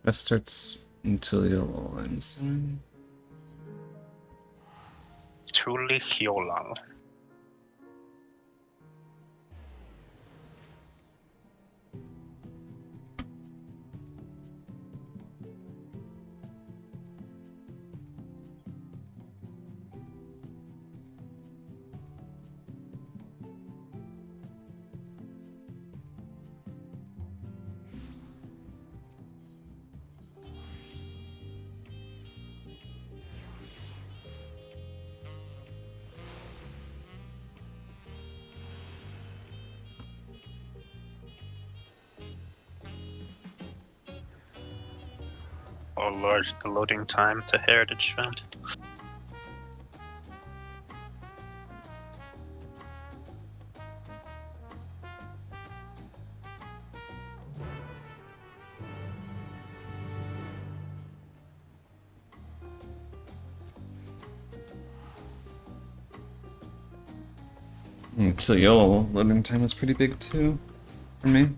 Quest starts until you'll ends. Truly Hyolang. Oh lord, the loading time to Heritage event. Until you'll loading time is pretty big too, for me.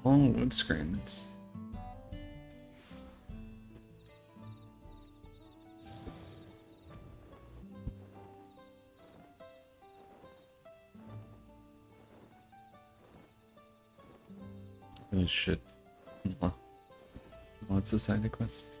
Long wood screens. Oh shit. Lots of side quests.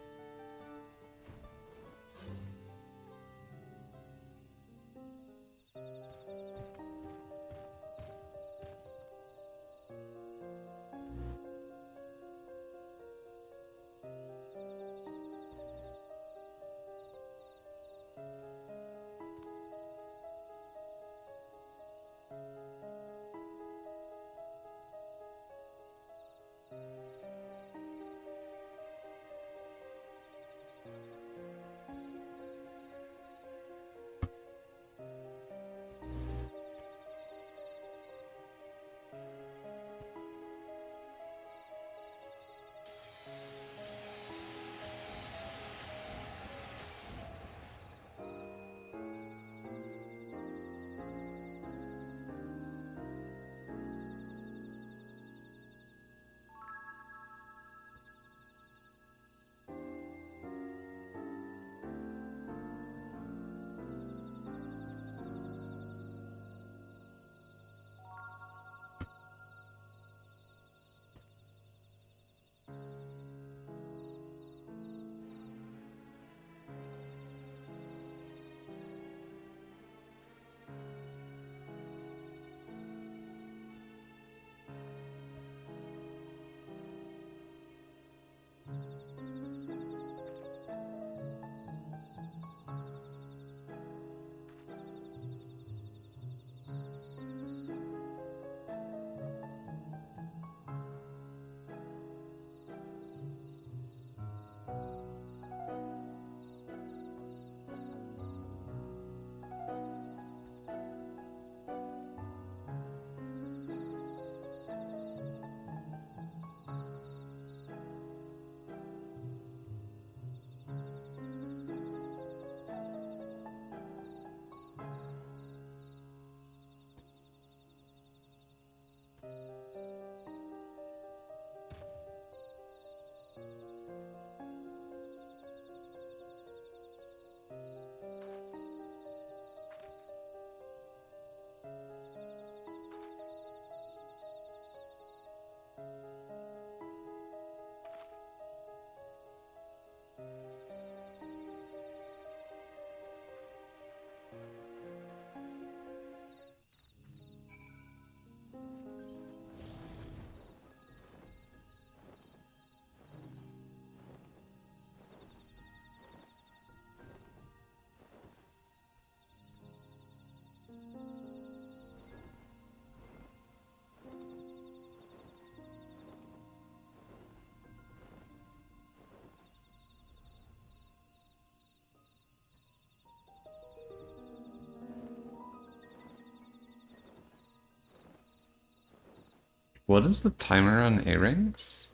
What is the timer on A-rings?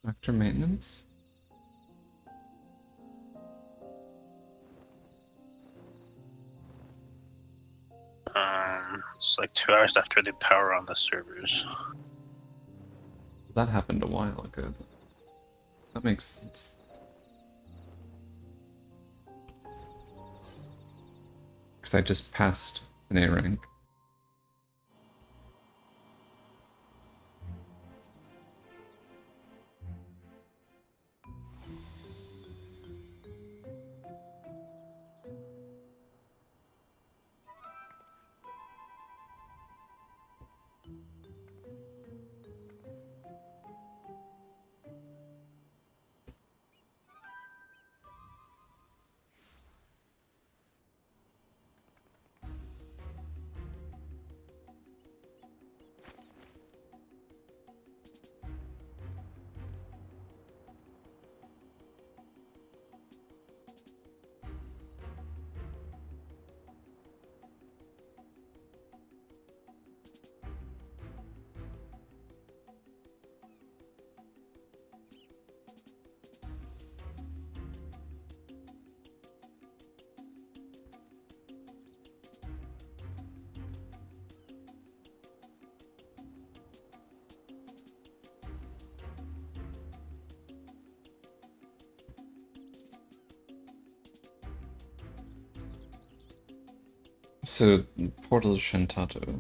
After maintenance? It's like 2 hours after they power on the servers. That happened a while ago. That makes sense. Because I just passed an A-ring. So, Portal Shintoto?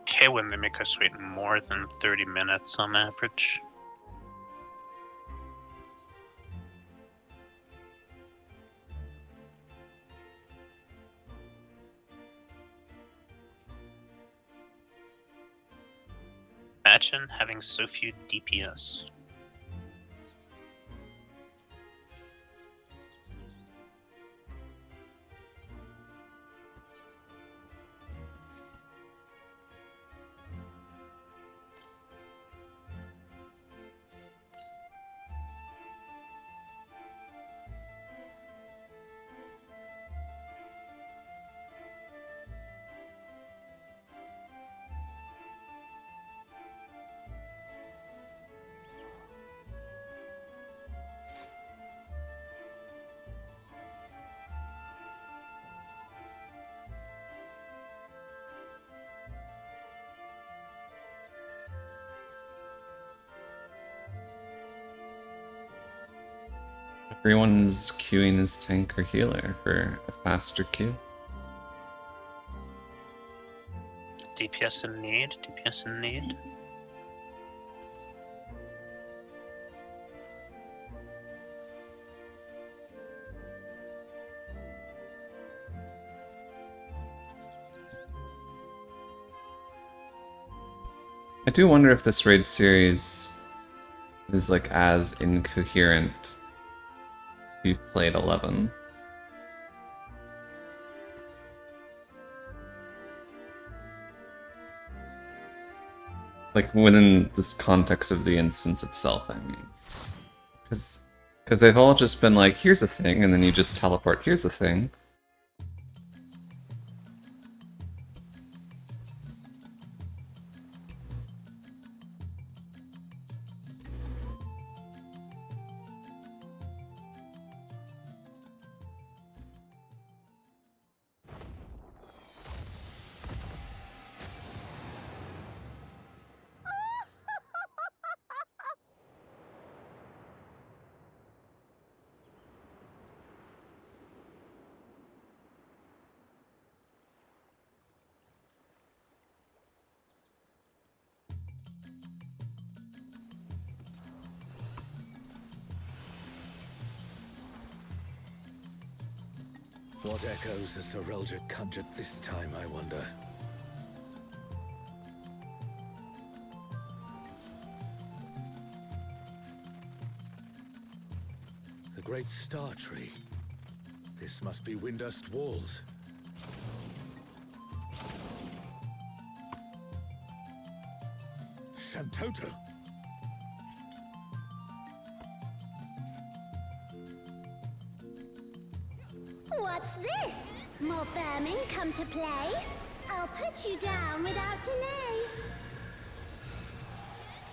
Okay, when they make us wait more than 30 minutes on average. Imagine having so few DPS. Everyone's queuing his tank or healer for a faster queue. DPS in need, DPS in need. I do wonder if this raid series is like as incoherent You've played 11. Like, within this context of the instance itself, I mean. Because they've all just been like, here's a thing, and then you just teleport, here's the thing. What echoes has Sir Roger conjured this time, I wonder? The Great Star Tree. This must be Windust Walls. Shantoto! What's this? More vermin come to play? I'll put you down without delay.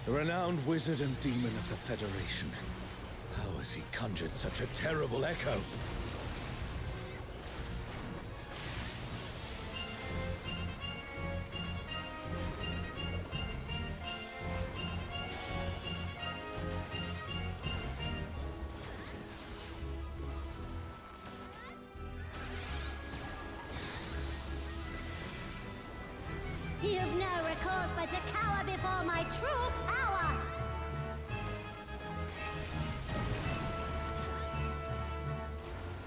The renowned wizard and demon of the Federation. How has he conjured such a terrible echo? You've no recourse but to cower before my true power.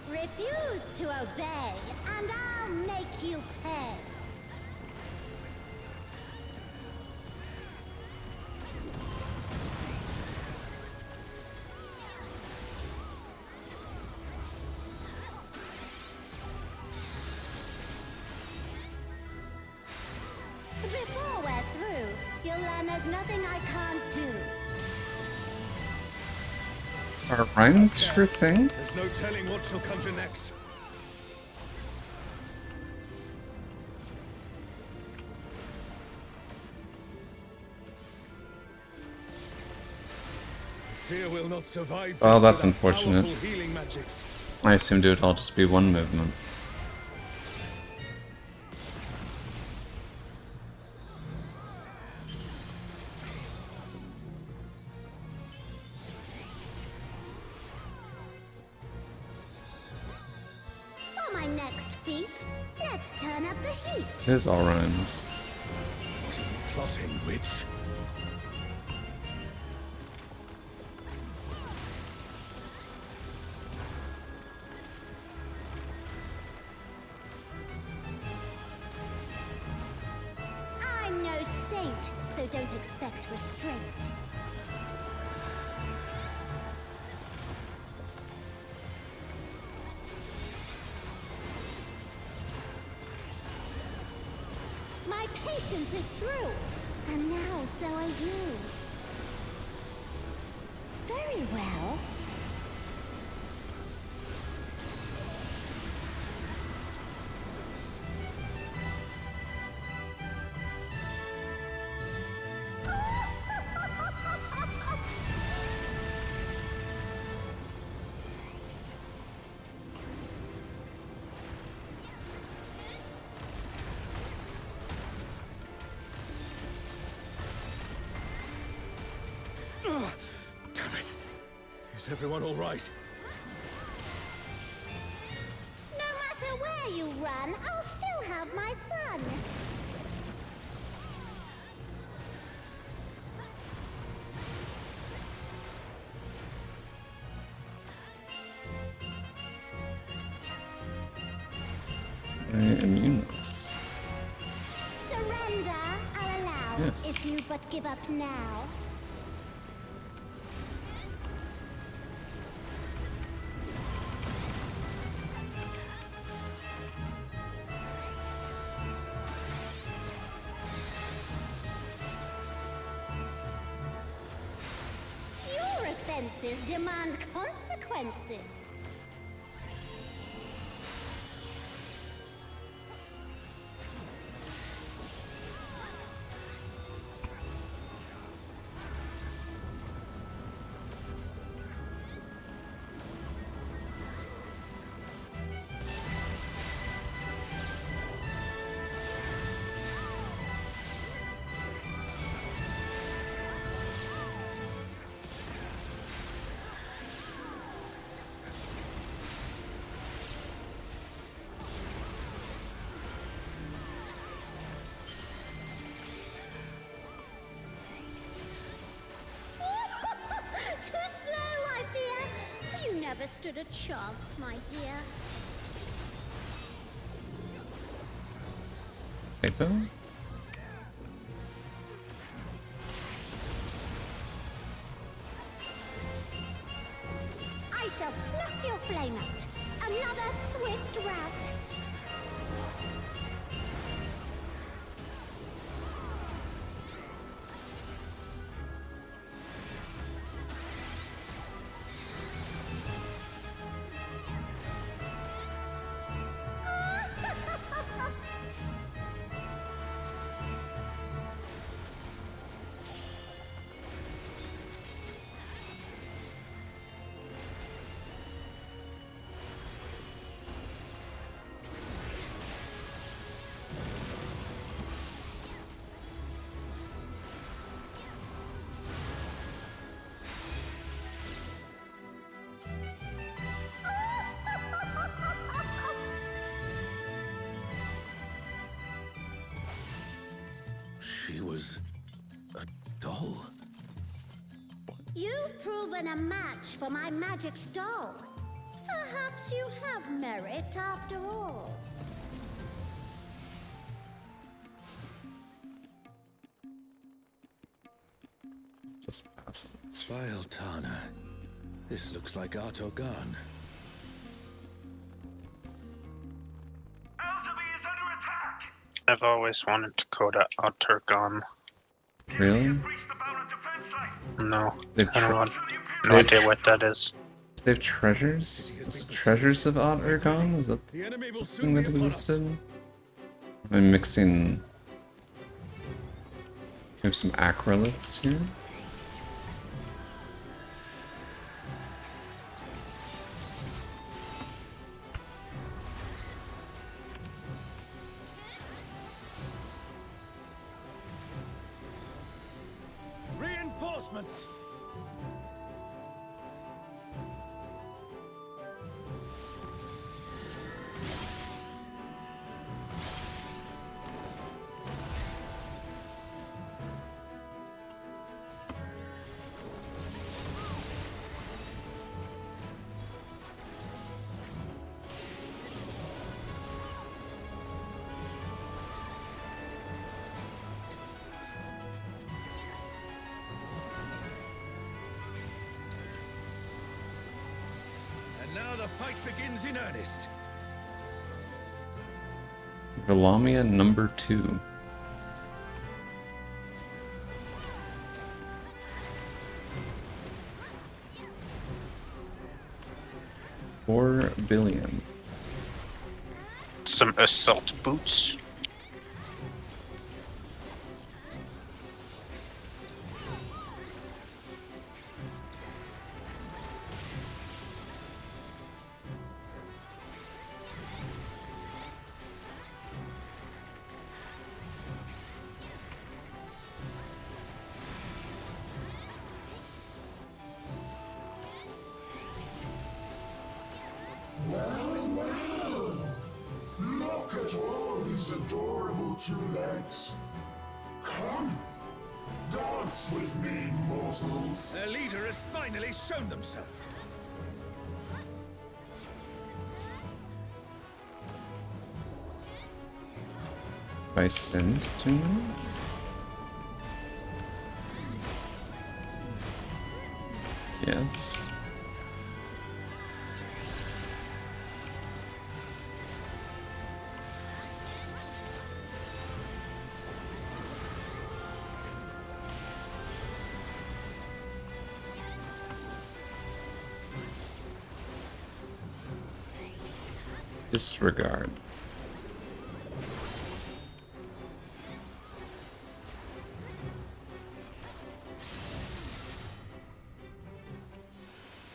Refuse to obey, and I'll make you pay. Before we're through, you'll learn there's nothing I can't do. Are rhymes her thing? There's no telling what she'll conjure next. Fear will not survive. Oh, this that's without unfortunate. powerful healing magics. I assumed it would all just be one movement. For my next feat, let's turn up the heat. It is all rhymes. What are you plotting, witch? I'm no saint, so don't expect restraint. My patience is through, and now so are you. Very well. Damn it. Is everyone all right? No matter where you run, I'll still have my fun. Immunes. Surrender, I'll allow, Yes. if you but give up now. ideas demand consequences. Too slow, I fear. You never stood a chance, my dear. Typo? I shall snuff your flame out. Another swift rout. She was a doll. You've proven a match for my magic doll. Perhaps you have merit after all. Just pass it. Vile Tana. This looks like Artogan. I've always wanted to go to Outergon. Really? No, They've I don't know. No they've idea what that is. They have treasures? Is it treasures of Odd Ergon? Is that The enemy will the soon thing be that upon us. existed? I'm mixing... We have some acroliths here. Reinforcements! And now the fight begins in earnest. Villamia number 2. $4 billion. Some assault boots. Look at all these adorable two legs. Come, dance with me, mortals. Their leader has finally shown themselves. By send to me? Yes. Disregard.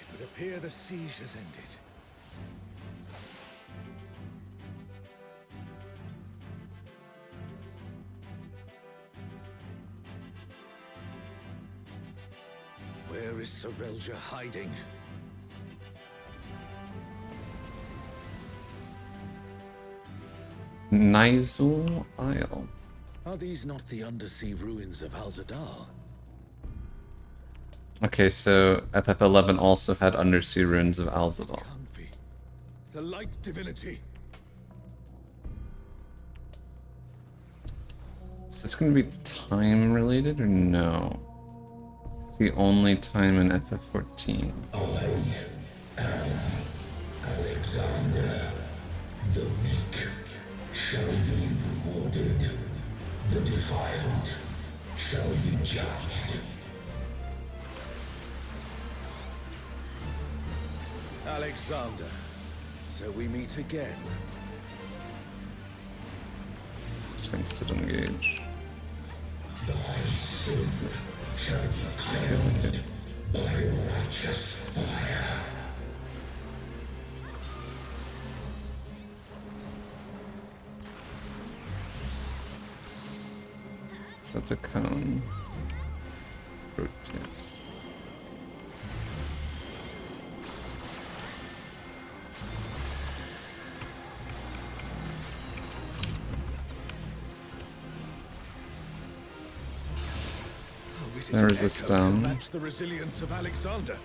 It would appear the siege has ended. Where is Sorelja hiding? Nizul Isle. Are these not the undersea ruins of Al-Zadar? Okay, so FF11 also had undersea ruins of Alzadal. Can't be. The light divinity. Is this going to be time related or no? It's the only time in FF14. Alexander, the weak shall be rewarded. The defiled shall be judged. Alexander. So we meet again. Sphinx to engage. Thy sin shall be cleansed by righteous fire. So that's a cone. Rotates. How is it There an is a echo stone. can match the resilience of Alexander?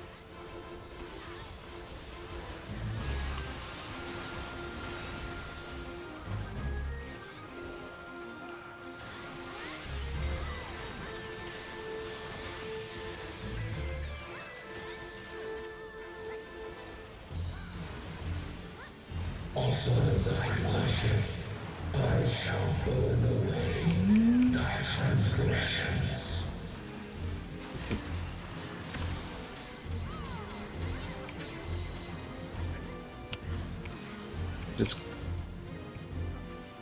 Offer thy worship, I shall burn away thy transgressions. Just,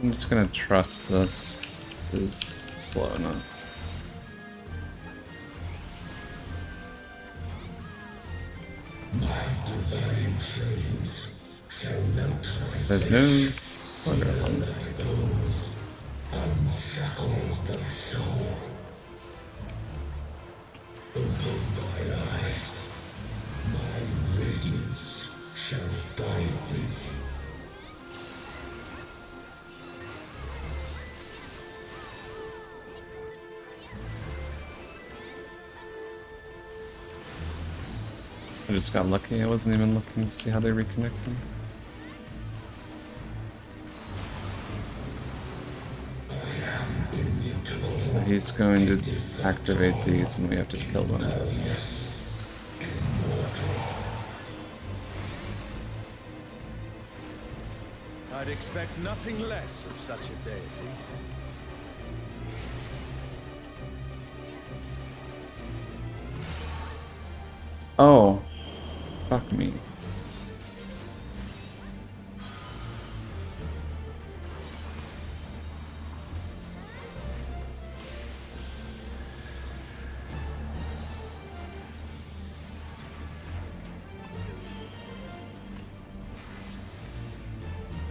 I'm just gonna trust this is slow enough. My divine flames shall melt thy There's no order on this. thy bones, unshackle thy soul. Open thy eyes, my radiance shall guide thee. I just got lucky. I wasn't even looking to see how they reconnect them. So he's going to activate these and we have to kill them. I'd expect nothing less of such a deity. Oh, fuck me.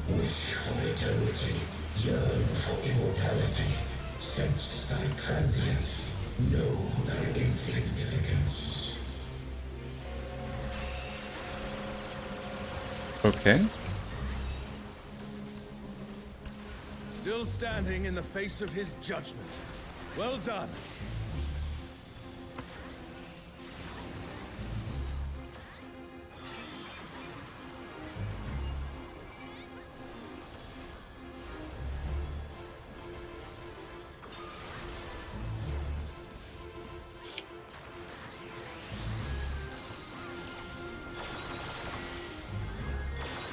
Wish for eternity, yearn for immortality. Sense thy transience, know thy insignificance. Okay. Still standing in the face of his judgment. Well done.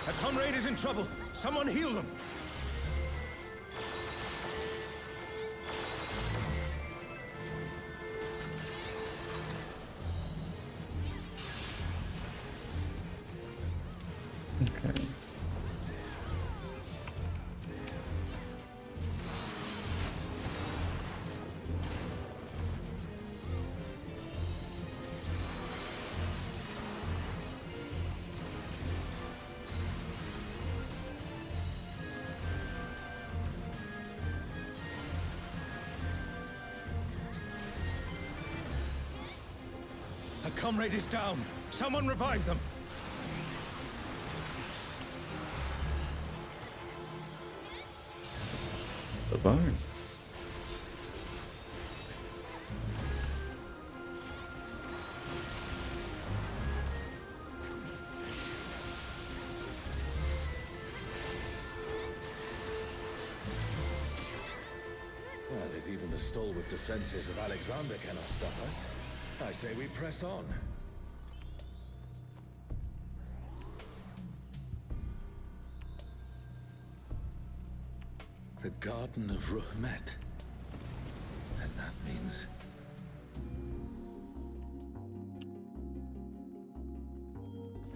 A comrade is in trouble. Someone heal them. Okay. A comrade is down. Someone revive them. The barn. Well, if even the stalwart defenses of Alexander cannot stop us, I say we press on. The Garden of Ruhmet. And that means...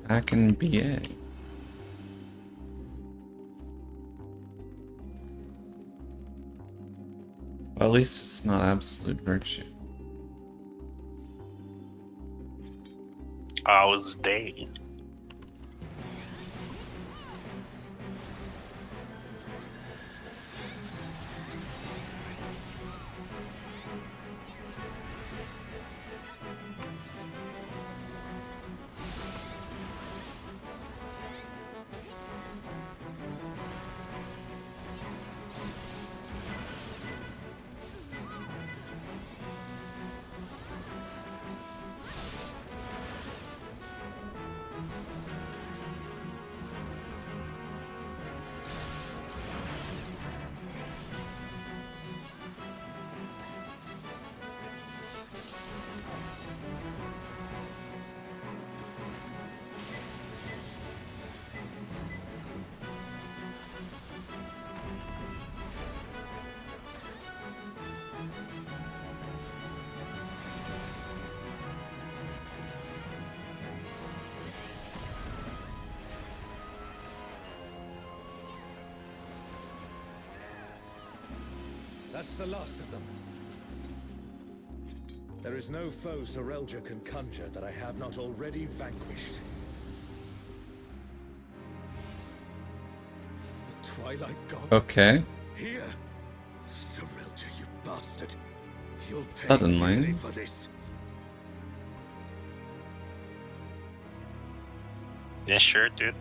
Back in BA. Well, at least it's not absolute virtue. How's day? That's the last of them. There is no foe Sorelja can conjure that I have not already vanquished. The Twilight God? Okay. Here! Sorelja, you bastard. You'll pay Suddenly. dearly for this. Yeah, sure, dude.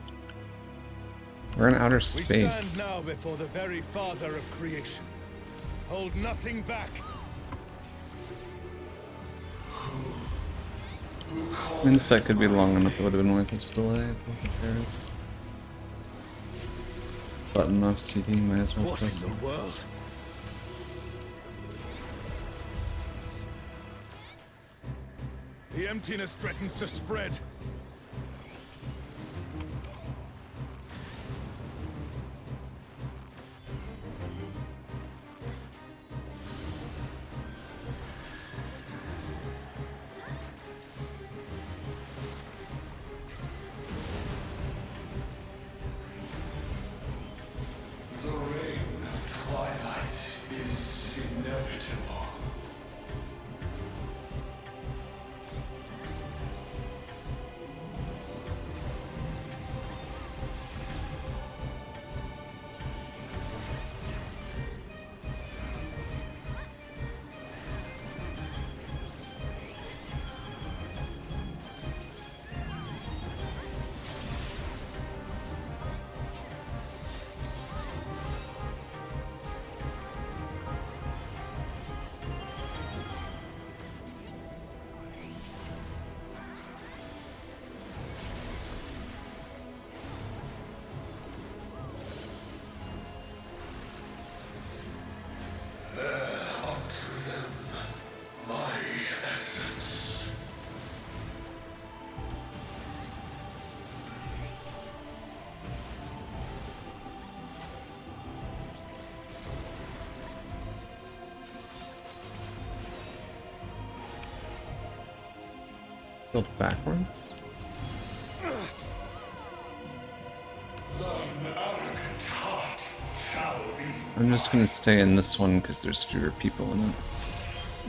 We're in outer We space. stand now before the very father of creation. Hold nothing back. I mean, this fight could be long enough, it would have been worth it to delay. I think there's button off CD, might as well What press in it. the world? The emptiness threatens to spread. The reign of twilight is inevitable. Unto them, my essence. Build backwards? Thine arrogant heart shall be. I'm just gonna stay in this one because there's fewer people in it.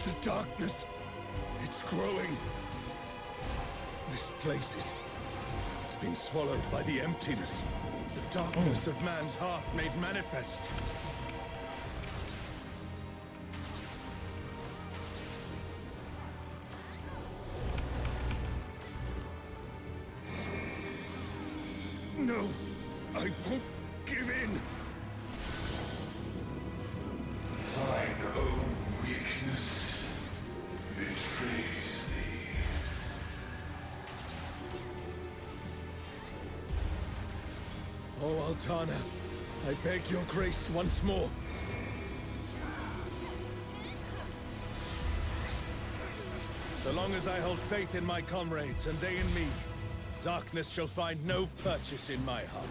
The darkness, it's growing. This place is... It's been swallowed by the emptiness. The darkness of man's heart made manifest. No, I won't give in. Thine own weakness betrays thee. Oh, Altana, I beg your grace once more. So long as I hold faith in my comrades and they in me, darkness shall find no purchase in my heart.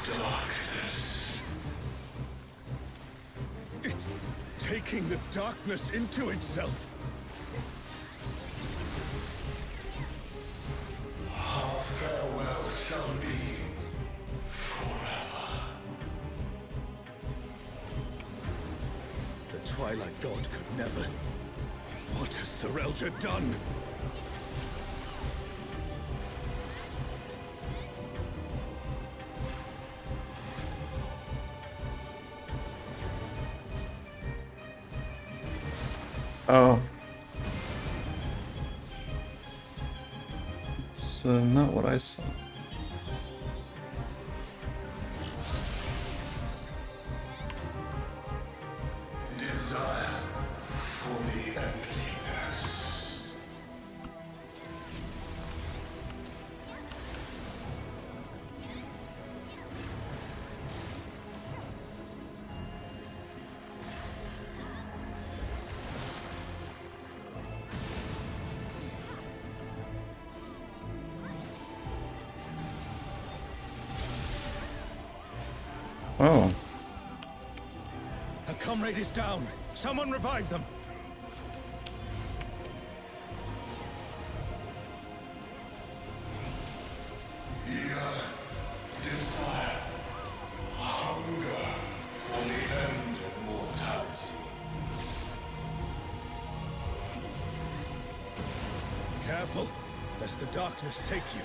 Darkness. It's taking the darkness into itself. Our farewell shall be forever. The Twilight God could never. What has Serelja done? Oh. It's not what I saw. Desire for the emptiness. Oh. A comrade is down. Someone revive them. Desire. Hunger for the end of mortality. Careful, lest the darkness take you.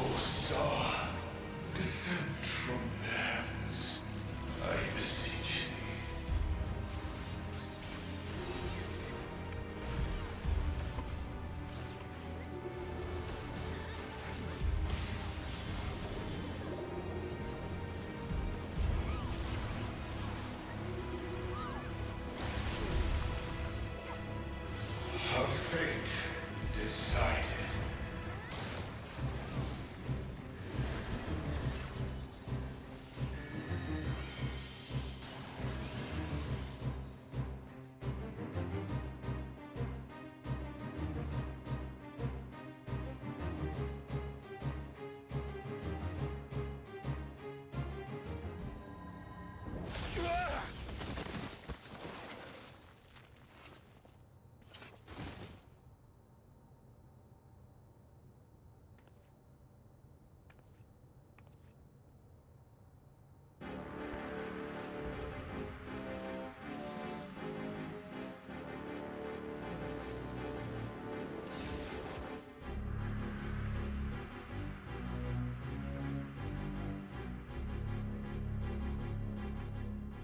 O star, descend from the heavens, I beseech thee. Her fate decided.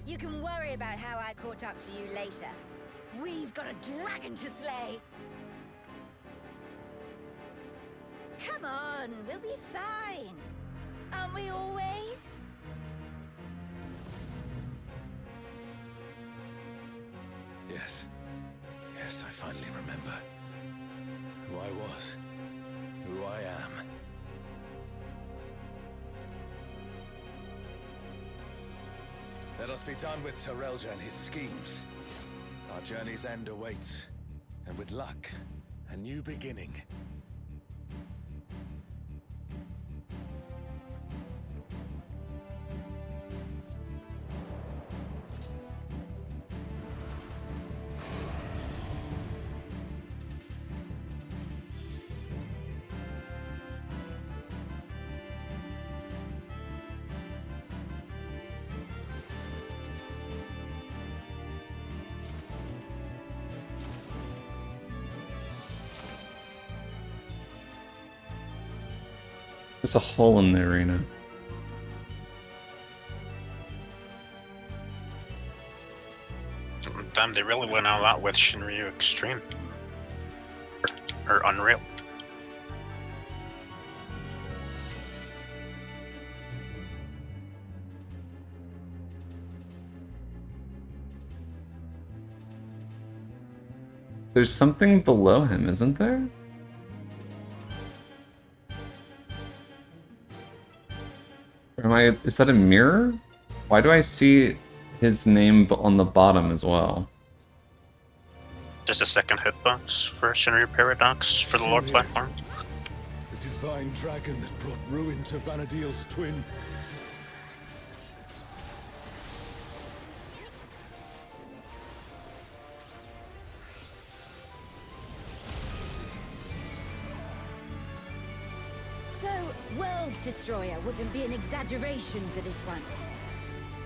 You can worry about how I caught up to you later. We've got a dragon to slay! Come on, we'll be fine. Aren't we always? Yes. Yes, I finally remember. Who I was. Who I am. Let us be done with Serelja and his schemes. Our journey's end awaits. And with luck, a new beginning. There's a hole in the arena. Damn, they really went all out with Shinryu Extreme. Or Unreal. There's something below him, isn't there? Or am I... Is that a mirror? Why do I see his name on the bottom as well? Just a second hitbox for Shinryu Paradox for the Lord Shinryu. platform. The divine dragon that brought ruin to Vana'diel's twin. So, World Destroyer wouldn't be an exaggeration for this one.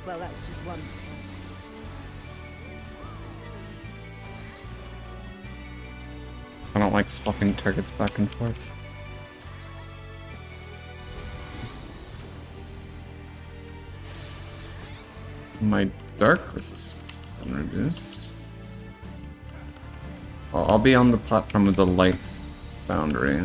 Well, that's just one. I don't like swapping targets back and forth. My dark resistance has been reduced. I'll be on the platform with the light boundary.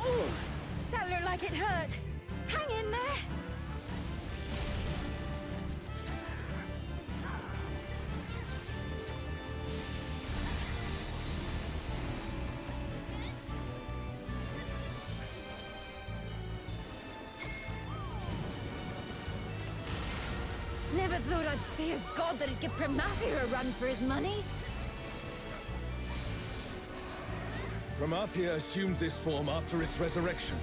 Ooh, that looked like it hurt. Hang in there. Never thought I'd see a god that'd give Pramathia a run for his money. Pramathia assumed this form after its resurrection.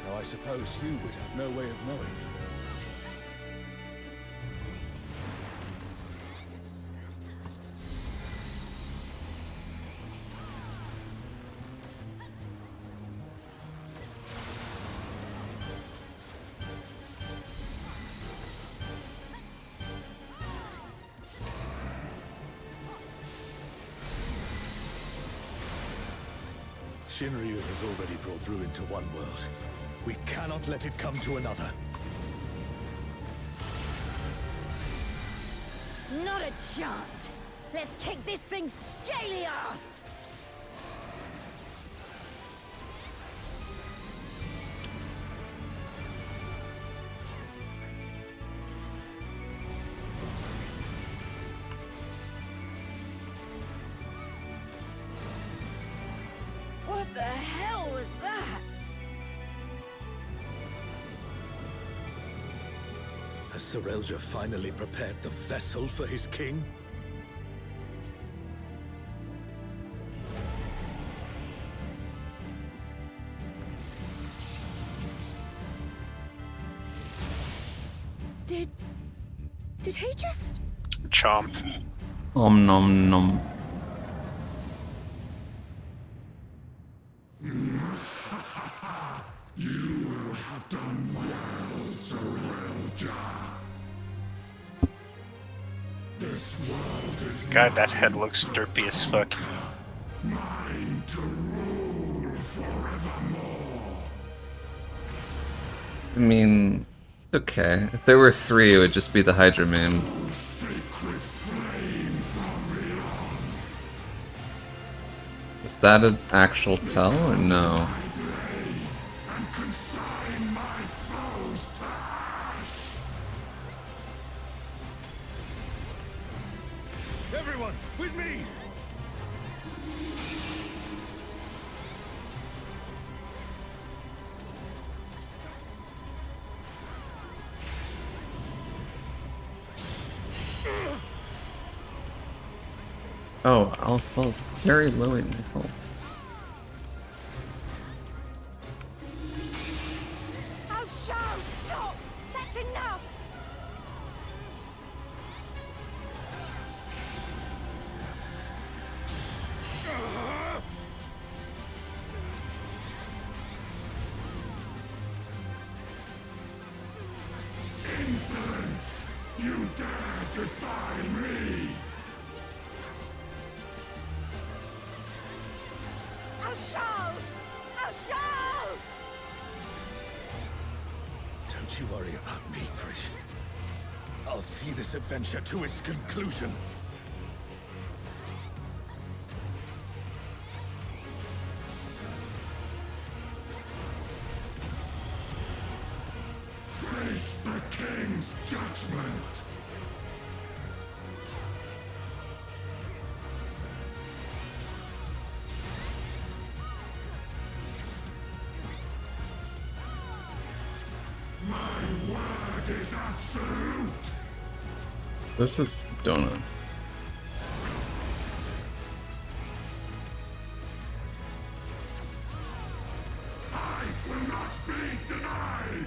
Now I suppose you would have no way of knowing. Shinryu has already brought ruin to one world. We cannot let it come to another. Not a chance. Let's kick this thing's scaly ass. What the hell was that? Has Serelja finally prepared the vessel for his king? Did he just... Chomp. Om nom nom. God, that head looks derpy as fuck. I mean, it's okay. If there were three, it would just be the Hydra meme. Is that an actual tell or no? Everyone, with me! Oh, also it's very low in my health. Oh, Charles, stop! That's enough! Insolence! You dare defy me! Don't you worry about me, Prish. I'll see this adventure to its conclusion. Face the king's judgment! My word is absolute! This is Donut. I will not be denied!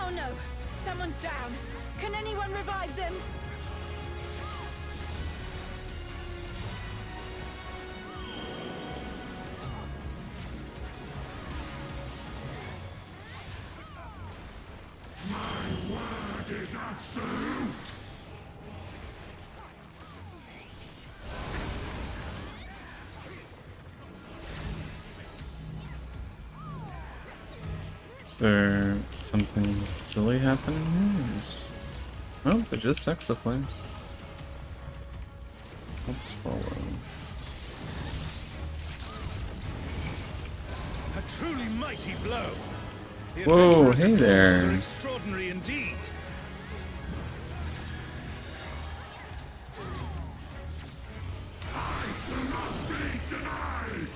Oh no! Someone's down! Can anyone revive them? My word is absolute! Is there something silly happening here? Oh, they're just exaflames. Let's follow. A truly mighty blow. The Whoa, adventurers hey of there. Lord are extraordinary indeed. I will not be denied!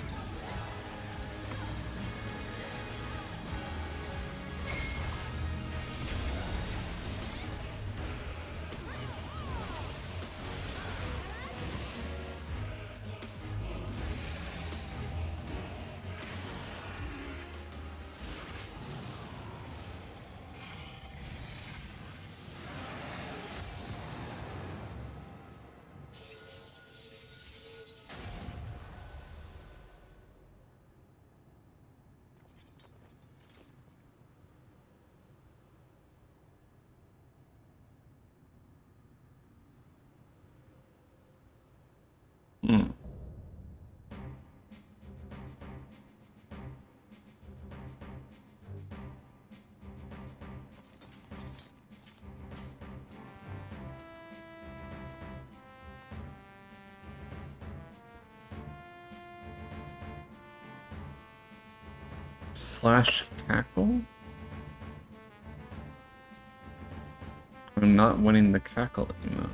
Hmm. Slash cackle? I'm not winning the cackle emote.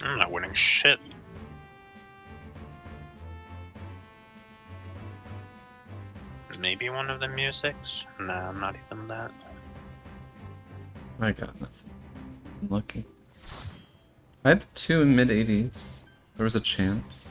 I'm not winning shit. Maybe one of the musics? No, not even that. I got nothing. I'm lucky. I had 2 in mid-80s. There was a chance.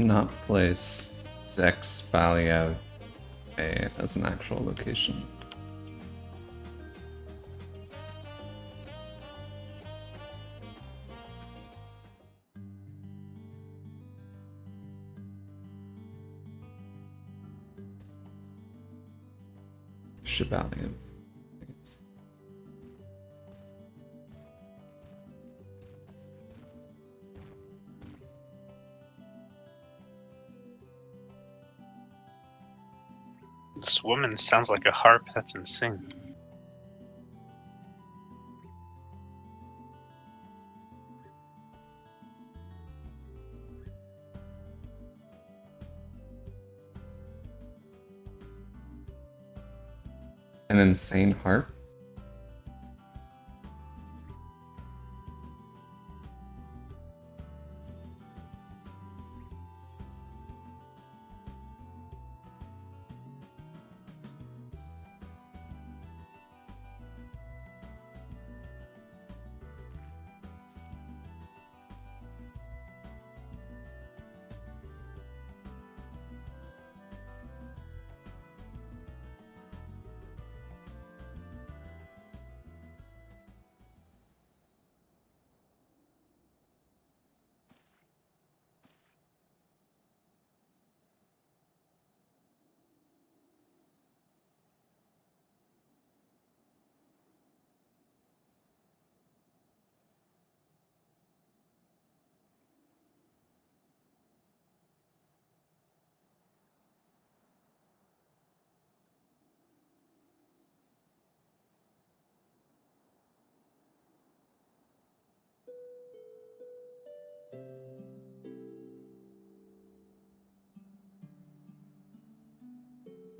not place Zex Baliev A as an actual location. Shibaliev. This woman sounds like a harp. That's insane. An insane harp?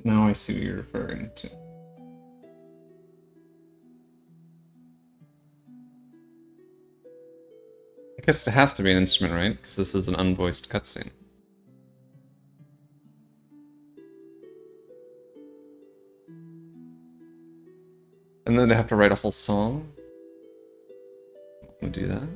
Now I see what you're referring to. I guess it has to be an instrument, right? Because this is an unvoiced cutscene. And then they have to write a whole song? We'll do that.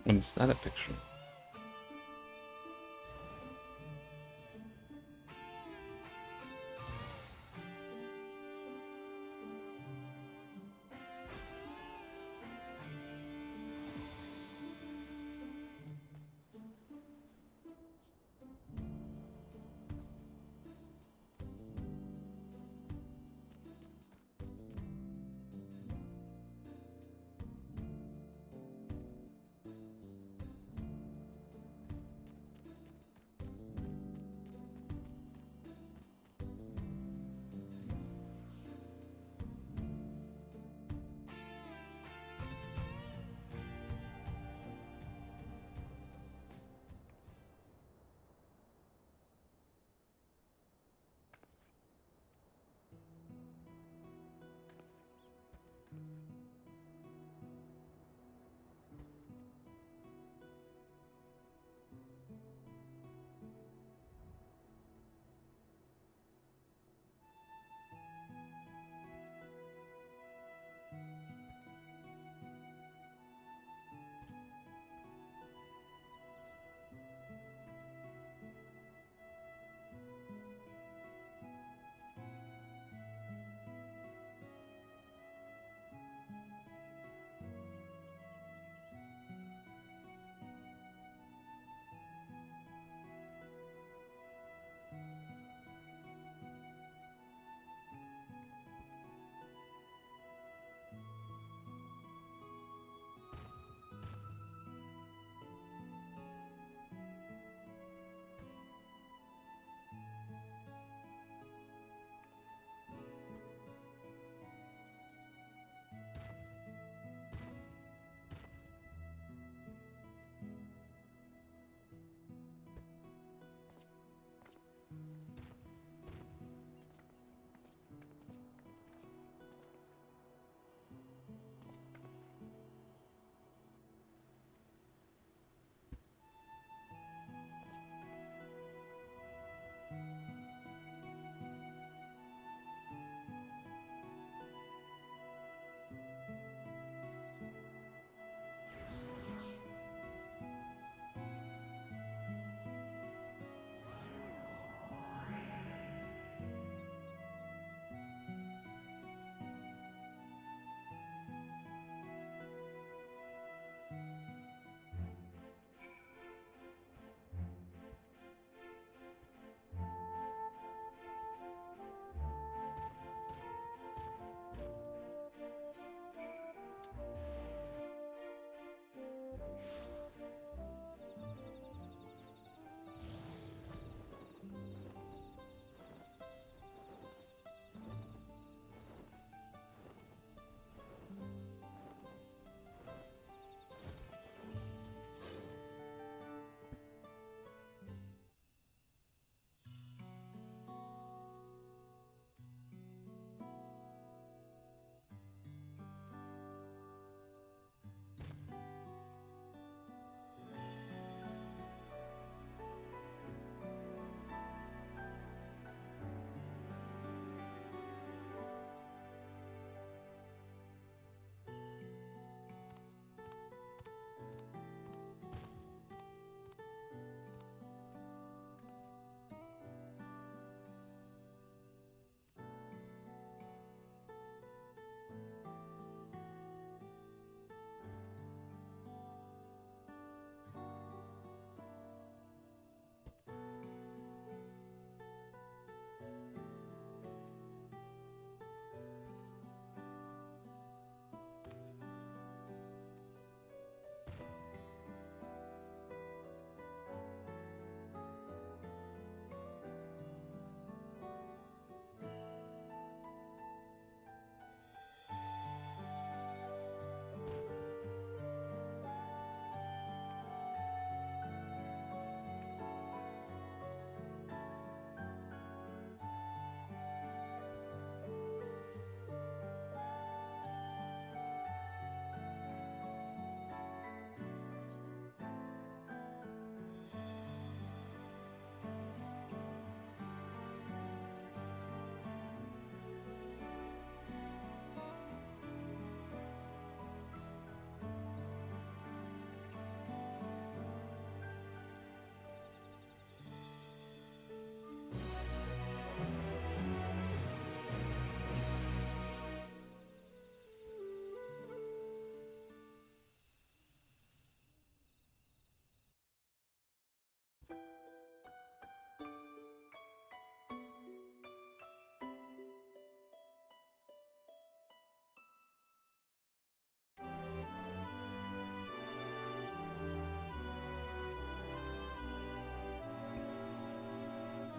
What is that a picture?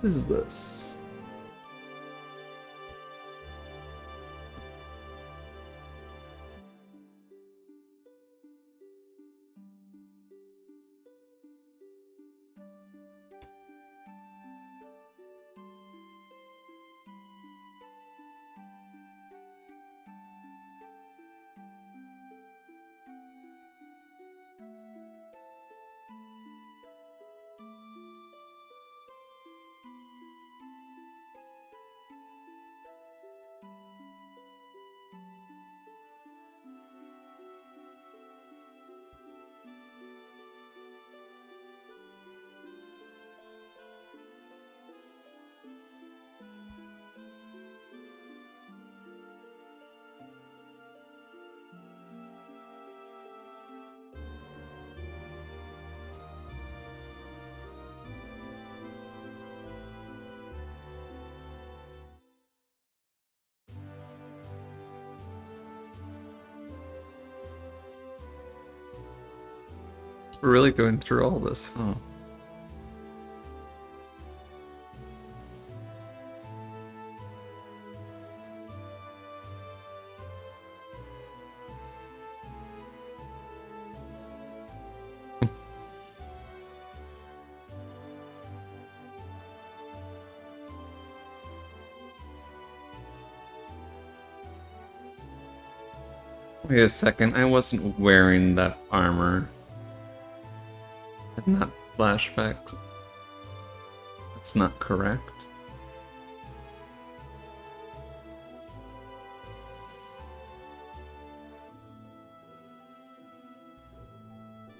is this? We're really going through all this, huh? Wait a second, I wasn't wearing that armor in that flashback. That's not correct.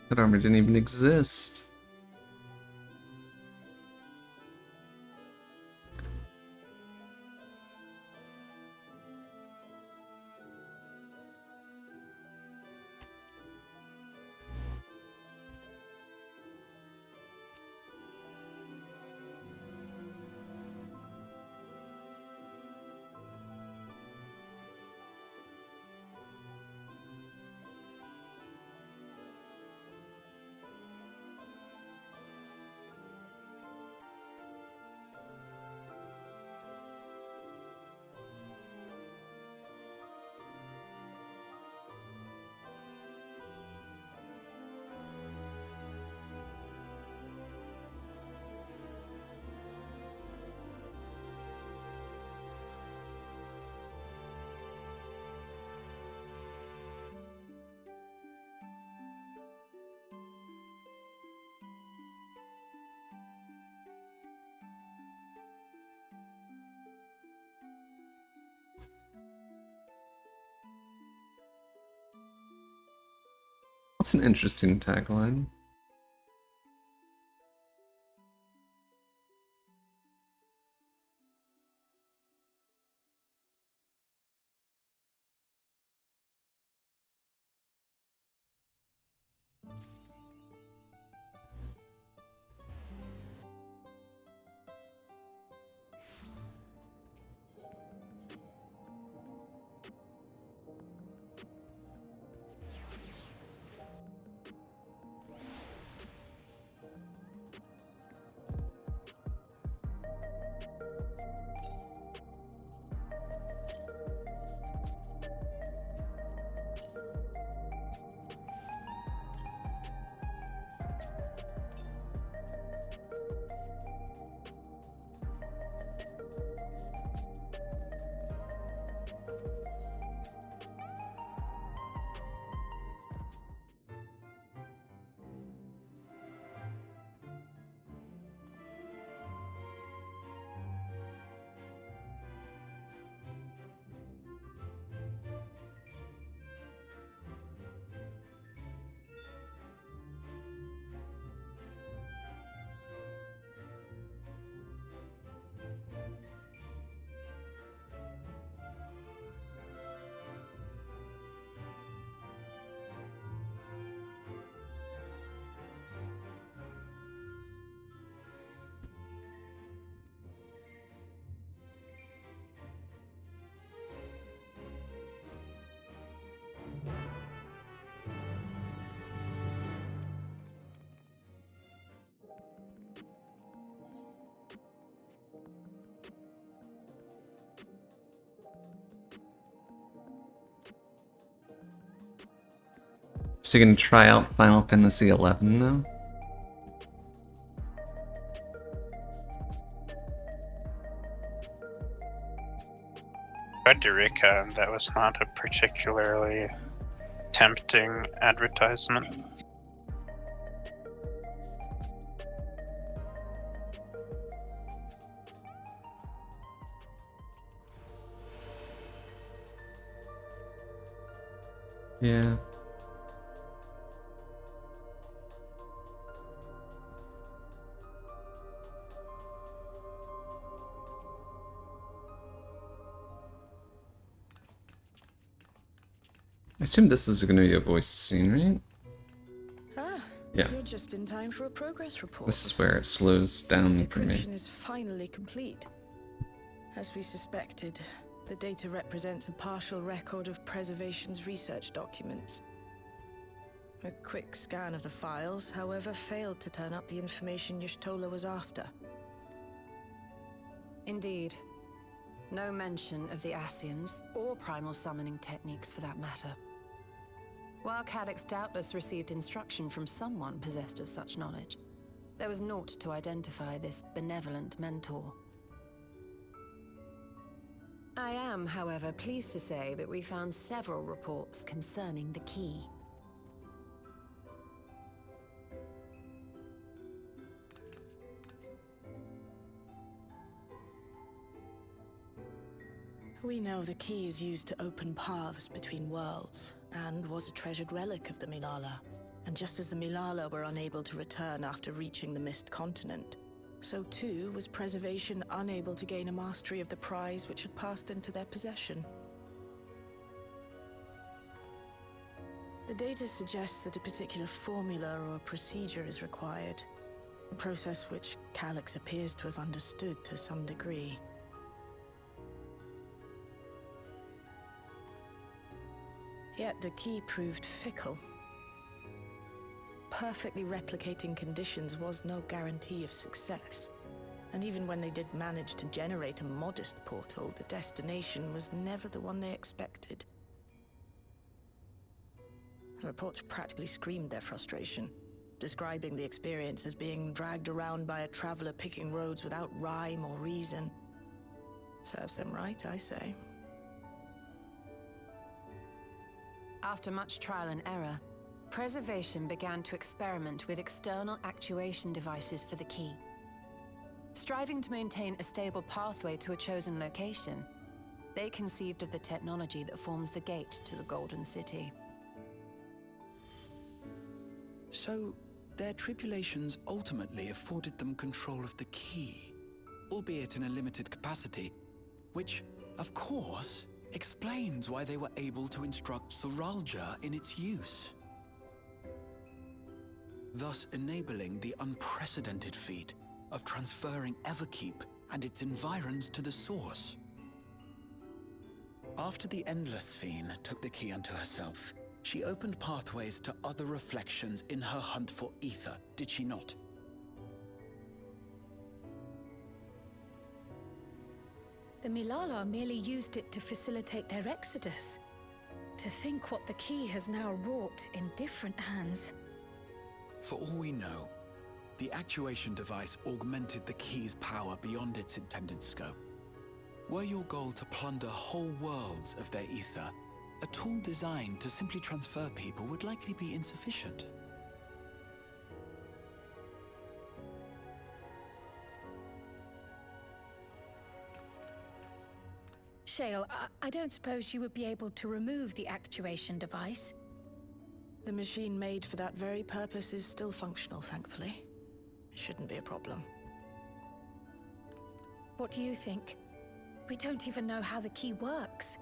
That armor didn't even exist. That's an interesting tagline. So you can try out Final Fantasy XI now? Read Eureka, and that was not a particularly tempting advertisement. Yeah. I assume this is going to be a voiced scene, right? Ah, Yeah. you're just in time for a progress report. This is where it slows down for me. Decryption is finally complete. As we suspected, the data represents a partial record of Preservation's research documents. A quick scan of the files, however, failed to turn up the information Y'shtola was after. Indeed. No mention of the Ascians, or primal summoning techniques for that matter. While Calyx doubtless received instruction from someone possessed of such knowledge, there was naught to identify this benevolent mentor. I am, however, pleased to say that we found several reports concerning the key. We know the key is used to open paths between worlds, and was a treasured relic of the Milala. And just as the Milala were unable to return after reaching the Mist Continent, so too was Preservation unable to gain a mastery of the prize which had passed into their possession. The data suggests that a particular formula or procedure is required, a process which Calyx appears to have understood to some degree. Yet the key proved fickle. Perfectly replicating conditions was no guarantee of success. And even when they did manage to generate a modest portal, the destination was never the one they expected. The reports practically screamed their frustration, describing the experience as being dragged around by a traveler picking roads without rhyme or reason. Serves them right, I say. After much trial and error, Preservation began to experiment with external actuation devices for the key. Striving to maintain a stable pathway to a chosen location, they conceived of the technology that forms the gate to the Golden City. So, their tribulations ultimately afforded them control of the key, albeit in a limited capacity, which, of course, explains why they were able to instruct Zoralja in its use, thus enabling the unprecedented feat of transferring Everkeep and its environs to the Source. After the Endless Fiend took the key unto herself, she opened pathways to other reflections in her hunt for Ether, did she not? The Milala merely used it to facilitate their exodus. To think what the key has now wrought in different hands. For all we know, the actuation device augmented the key's power beyond its intended scope. Were your goal to plunder whole worlds of their ether, a tool designed to simply transfer people would likely be insufficient. Shale, I don't suppose you would be able to remove the actuation device? The machine made for that very purpose is still functional, thankfully. It shouldn't be a problem. What do you think? We don't even know how the key works.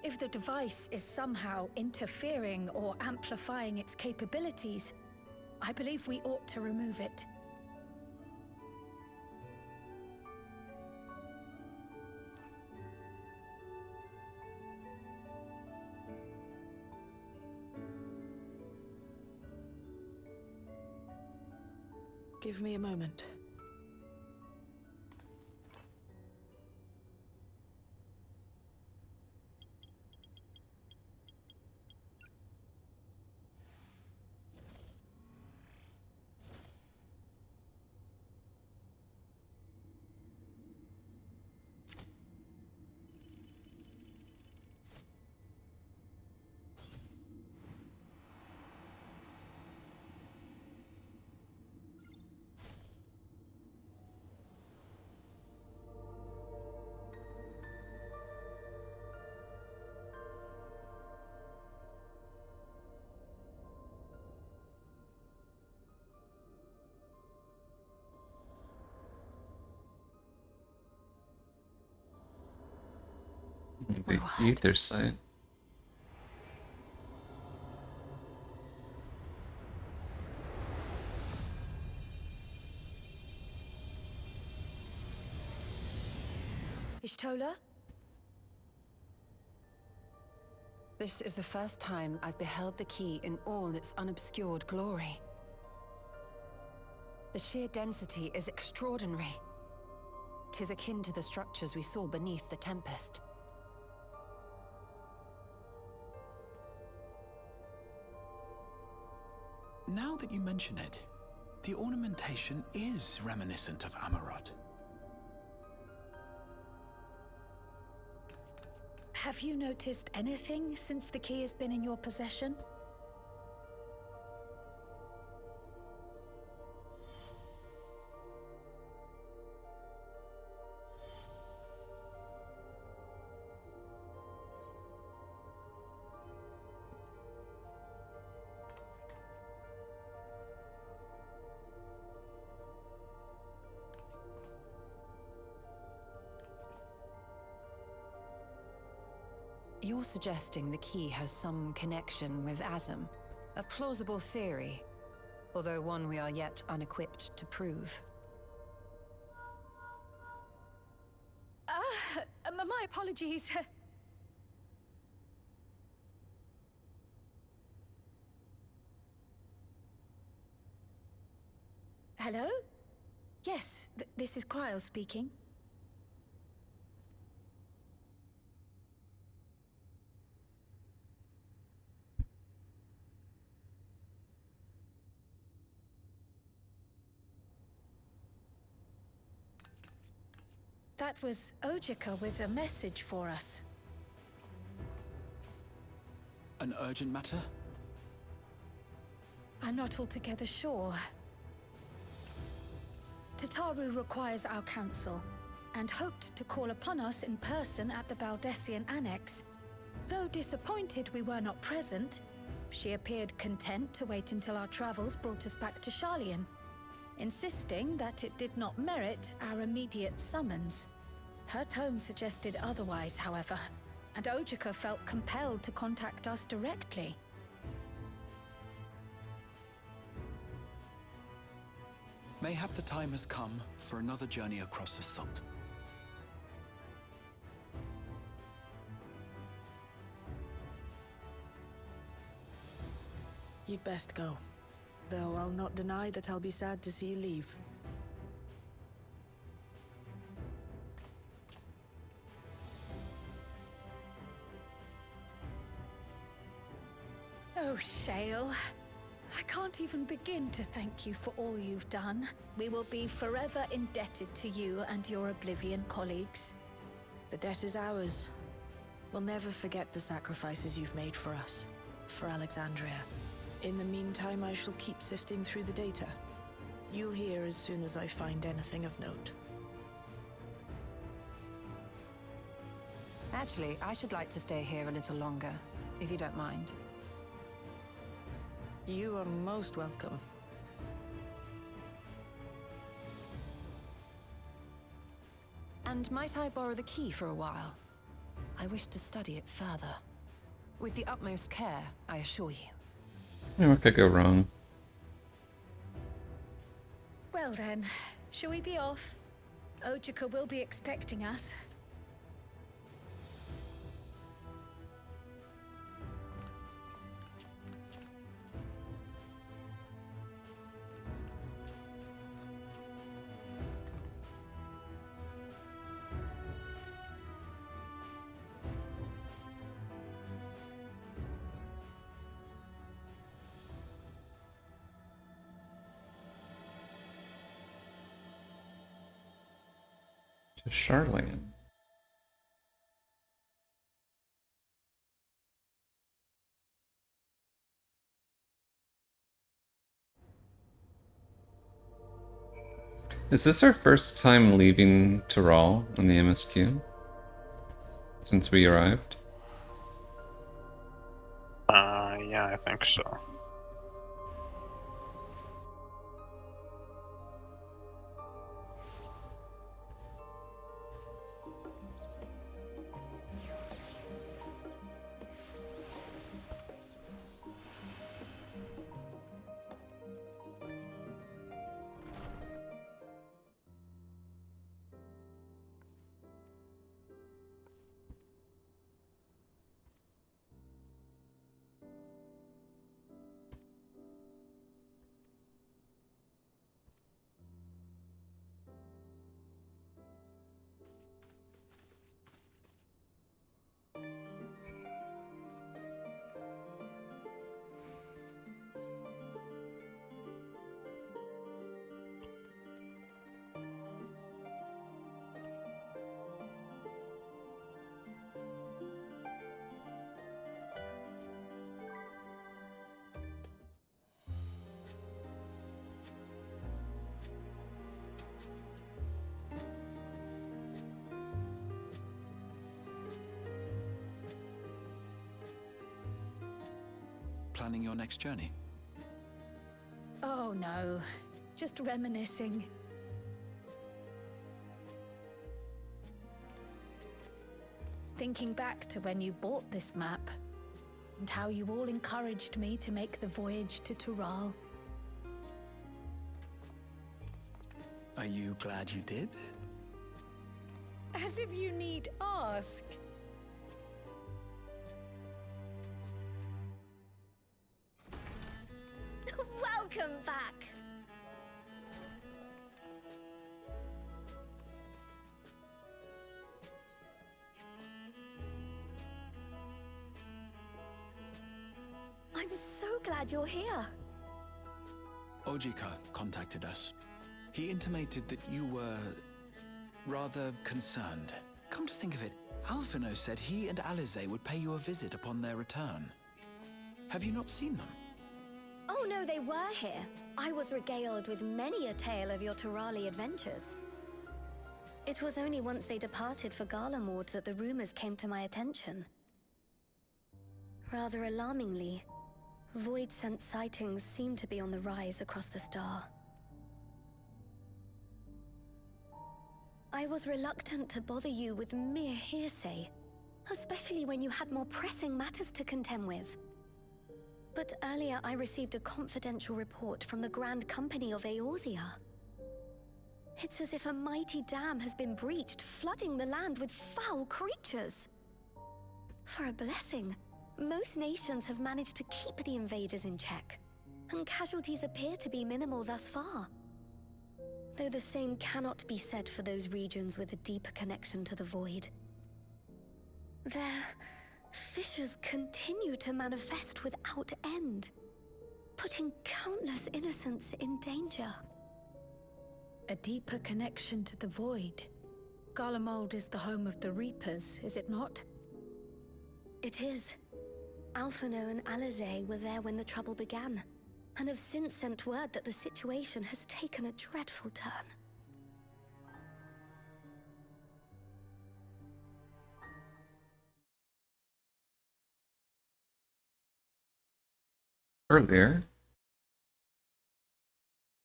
If the device is somehow interfering or amplifying its capabilities, I believe we ought to remove it. Give me a moment. The ether site. Ishtola? This is the first time I've beheld the key in all its unobscured glory. The sheer density is extraordinary. 'Tis akin to the structures we saw beneath the Tempest. Now that you mention it, the ornamentation is reminiscent of Amarot. Have you noticed anything since the key has been in your possession? You're suggesting the key has some connection with Azam. A plausible theory, although one we are yet unequipped to prove. My apologies. Hello? Yes, this is Cryo speaking. That was Ojika with a message for us. An urgent matter? I'm not altogether sure. Tataru requires our counsel, and hoped to call upon us in person at the Baldessian Annex. Though disappointed we were not present, she appeared content to wait until our travels brought us back to Sharlayan, insisting that it did not merit our immediate summons. Her tone suggested otherwise, however, and Ojika felt compelled to contact us directly. Mayhap the time has come for another journey across the salt. You'd best go. Though I'll not deny that I'll be sad to see you leave. Oh, Shale. I can't even begin to thank you for all you've done. We will be forever indebted to you and your Oblivion colleagues. The debt is ours. We'll never forget the sacrifices you've made for us, for Alexandria. In the meantime, I shall keep sifting through the data. You'll hear as soon as I find anything of note. Actually, I should like to stay here a little longer, if you don't mind. You are most welcome. And might I borrow the key for a while? I wish to study it further. With the utmost care, I assure you. Yeah, what could go wrong? Well then, shall we be off? Ojika will be expecting us. To Sharlayan. Is this our first time leaving Tyrol on the MSQ? Since we arrived? Yeah, I think so. planning your next journey? Oh no, just reminiscing. Thinking back to when you bought this map, and how you all encouraged me to make the voyage to Tural. Are you glad you did? As if you need ask. Welcome back. I'm so glad you're here. Ojika contacted us. He intimated that you were rather concerned. Come to think of it, Alphino said he and Alize would pay you a visit upon their return. Have you not seen them? Oh no, they were here. I was regaled with many a tale of your Turali adventures. It was only once they departed for Garlemord that the rumors came to my attention. Rather alarmingly, void-sent sightings seem to be on the rise across the star. I was reluctant to bother you with mere hearsay, especially when you had more pressing matters to contend with. But earlier I received a confidential report from the Grand Company of Eorzea. It's as if a mighty dam has been breached, flooding the land with foul creatures. For a blessing, most nations have managed to keep the invaders in check, and casualties appear to be minimal thus far. Though the same cannot be said for those regions with a deeper connection to the void. Their fissures continue to manifest without end, putting countless innocents in danger. A deeper connection to the void. Garlemald is the home of the Reapers, is it not? It is. Alphino and Alize were there when the trouble began, and have since sent word that the situation has taken a dreadful turn. Earlier,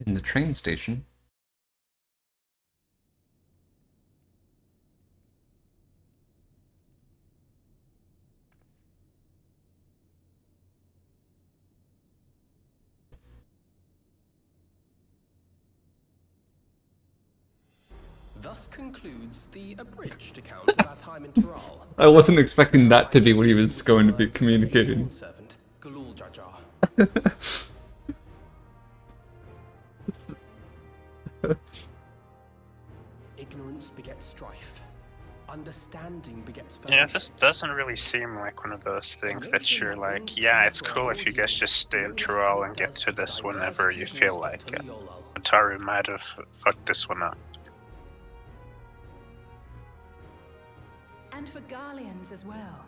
in the train station, Thus concludes the abridged account of our time in Tural. I wasn't expecting that to be what he was going to be communicating. Servant, Galul Jar. Ignorance begets strife. Understanding begets fellowship. Yeah, this doesn't really seem like one of those things that you're like, yeah, it's cool if you guys just stay in Tural and get to this whenever you feel like it. Ataru might have fucked this one up. And for Garleans as well.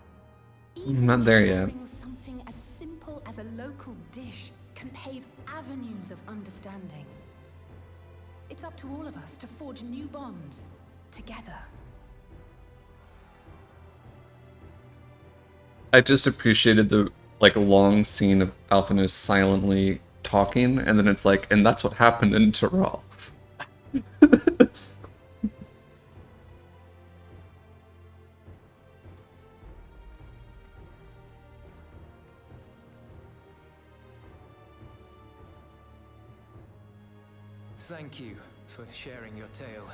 Not there yet. Sharing something as simple as a local dish can pave avenues of understanding. It's up to all of us to forge new bonds together. I just appreciated the long scene of Alphino silently talking, and then it's like, and that's what happened in Tural. Thank you for sharing your tale.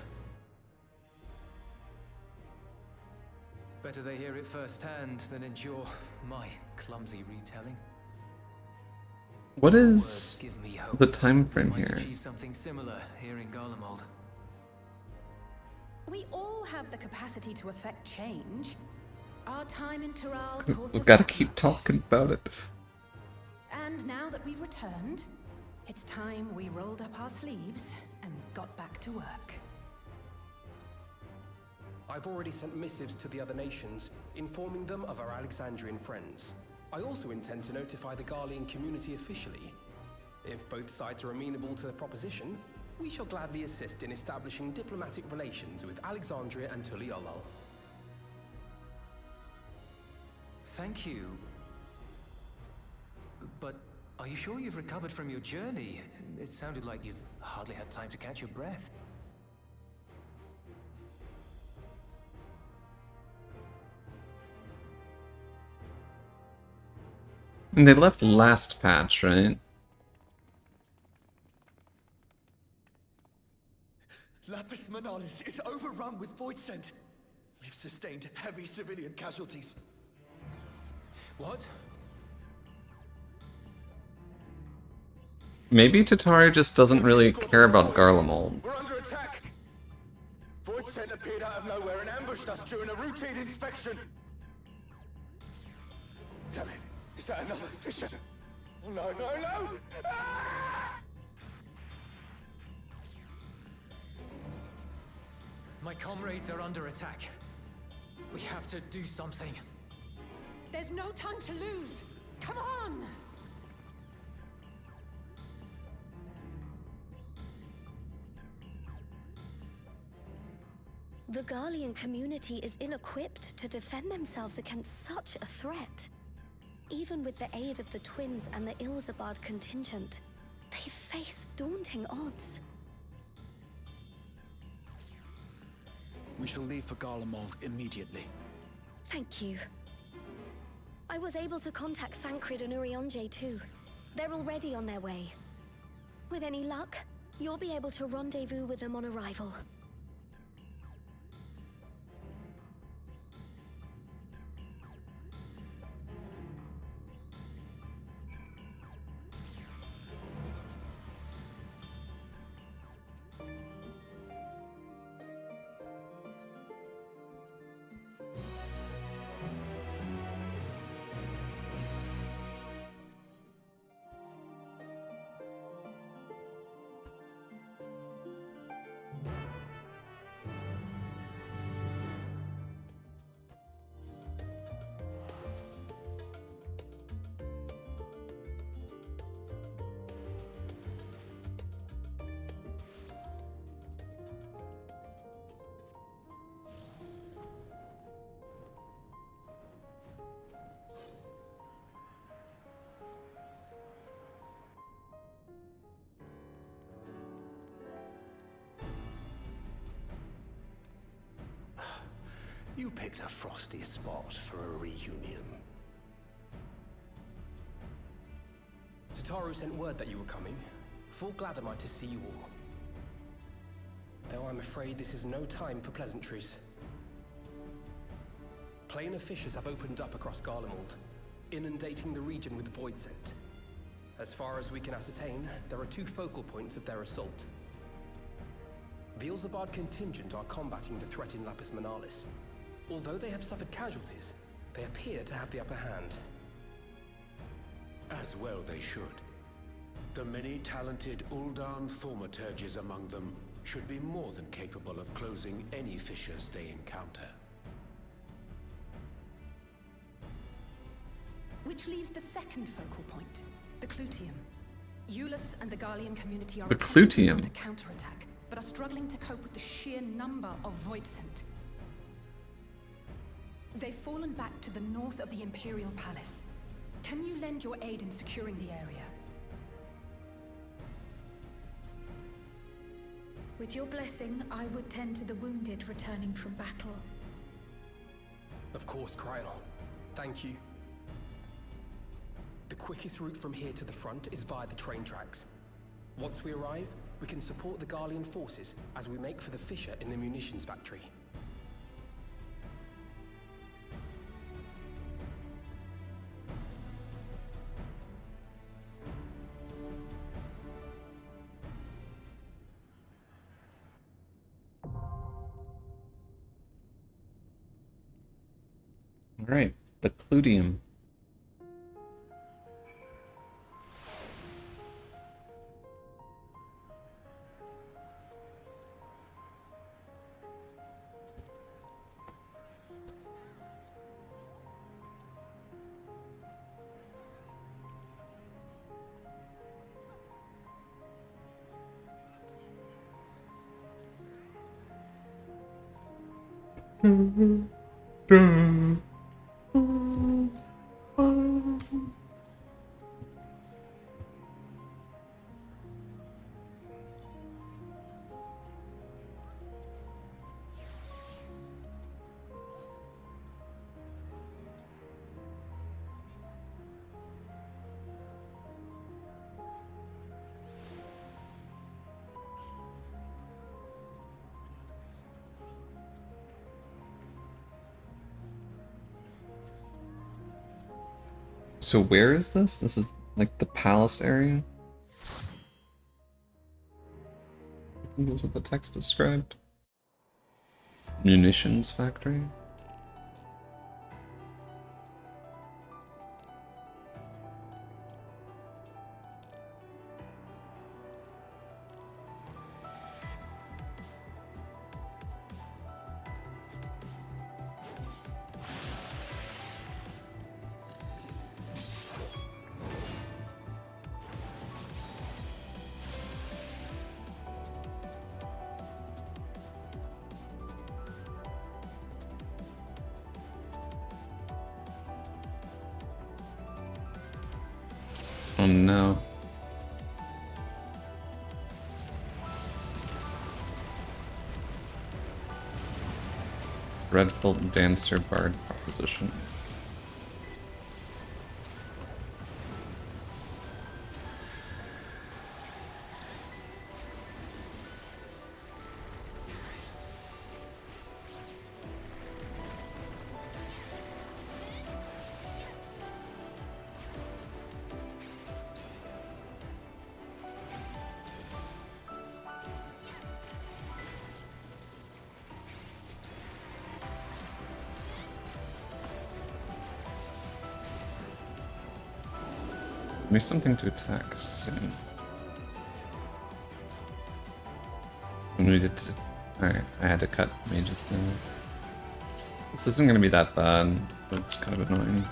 Better they hear it firsthand than endure my clumsy retelling. What Words is give me hope. the time frame We might here? achieve something similar here in Garlemald. We all have the capacity to affect change. Our time in Tural taught We've us got to that keep much. talking about it. And now that we've returned, it's time we rolled up our sleeves and got back to work. I've already sent missives to the other nations, informing them of our Alexandrian friends. I also intend to notify the Garlean community officially. If both sides are amenable to the proposition, we shall gladly assist in establishing diplomatic relations with Alexandria and Tuliolol. Thank you. But Are you sure you've recovered from your journey? It sounded like you've hardly had time to catch your breath. And they left last patch, right? Lapis Manalis is overrun with void scent. We've sustained heavy civilian casualties. What? Maybe Tatari just doesn't really care about Garlemald. We're under attack. Void scent appeared out of nowhere and ambushed us during a routine inspection. Damn it. Is that another fissure? Oh, no, no, no! Ah! My comrades are under attack. We have to do something. There's no time to lose! Come on! The Garlean community is ill-equipped to defend themselves against such a threat. Even with the aid of the twins and the Ilzabard contingent, they face daunting odds. We shall leave for Garlemald immediately. Thank you. I was able to contact Thancred and Urianger too. They're already on their way. With any luck, you'll be able to rendezvous with them on arrival. You picked a frosty spot for a reunion. Tataru sent word that you were coming. Full glad am I to see you all. Though I'm afraid this is no time for pleasantries. Planar fissures have opened up across Garlemald, inundating the region with void scent. As far as we can ascertain, there are two focal points of their assault. The Ilzabard contingent are combating the threat in Lapis Manalis. Although they have suffered casualties, they appear to have the upper hand. As well they should. The many talented Uldan thaumaturges among them should be more than capable of closing any fissures they encounter. Which leaves the second focal point, the Clutium. Eulus and the Garlean community are The attempting Clutium. to counterattack, but are struggling to cope with the sheer number of void scent. They've fallen back to the north of the Imperial Palace. Can you lend your aid in securing the area? With your blessing, I would tend to the wounded returning from battle. Of course, Kryl. Thank you. The quickest route from here to the front is via the train tracks. Once we arrive, we can support the Garlean forces as we make for the fissure in the munitions factory. Alright, the Cludium. So where is this? This is like the palace area? I think that's what the text described. Munitions factory? Oh no. Redfield Dancer Bard proposition. Give me something to attack soon. We needed to... Alright, I had to cut mages thing. This isn't gonna be that bad, but it's kind of annoying.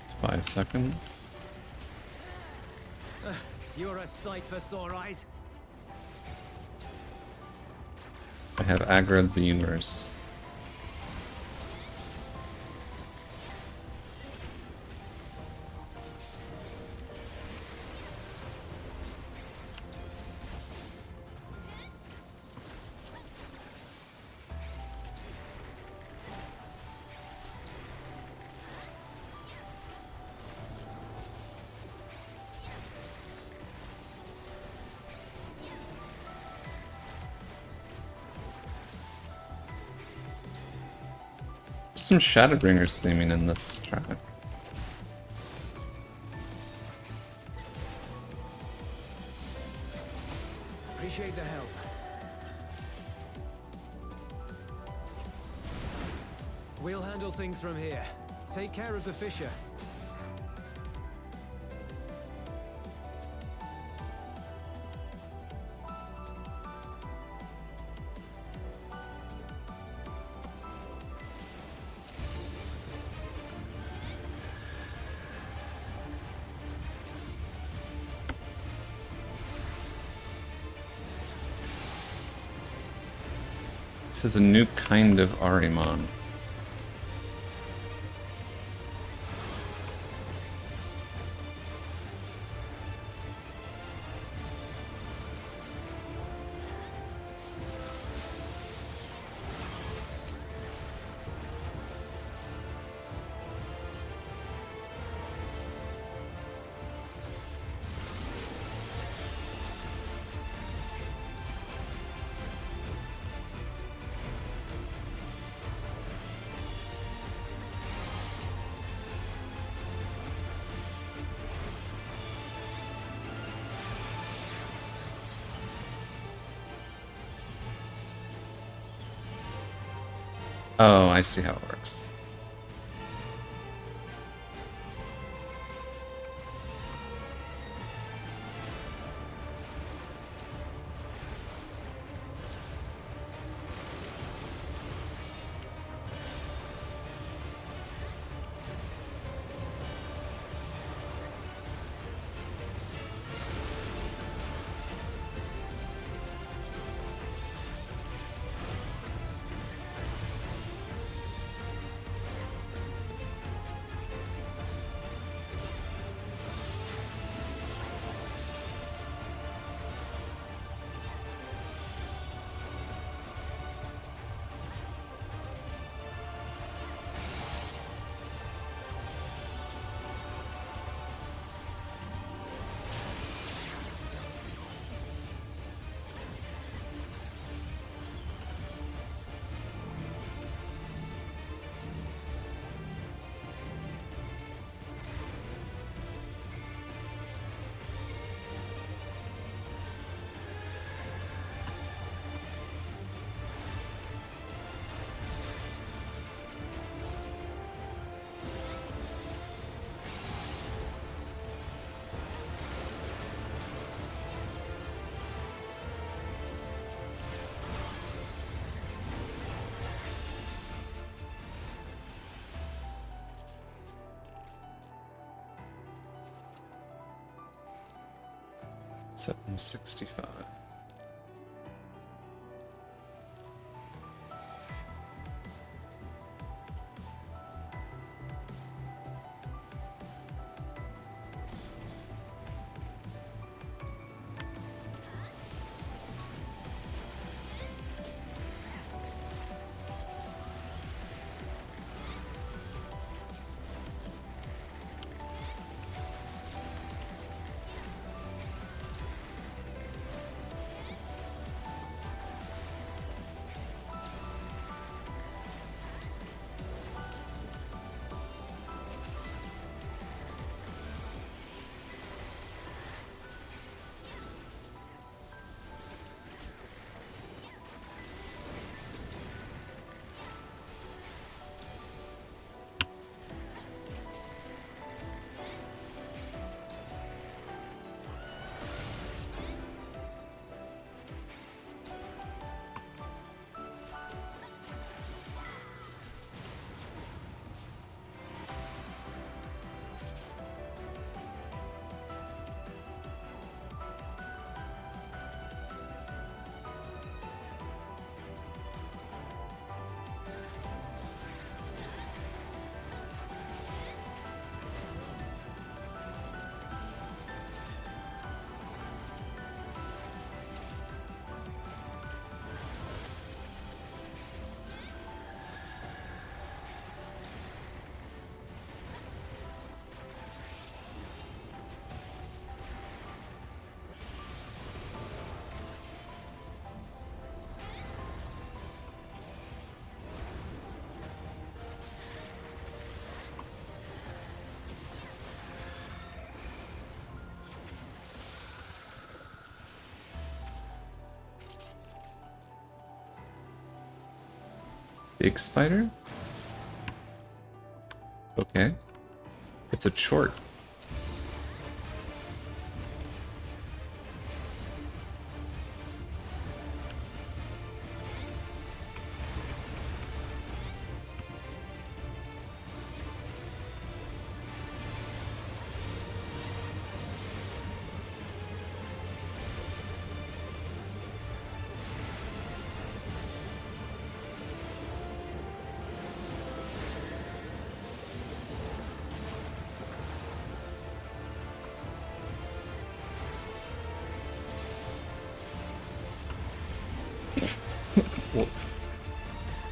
It's 5 seconds. You're a sight for sore eyes. I have aggroed the universe. Some Shadowbringers theming in this track. Appreciate the help. We'll handle things from here. Take care of the Fisher. This is a new kind of Ahriman. Oh, I see how it works. 765. Big spider? Okay. It's a short.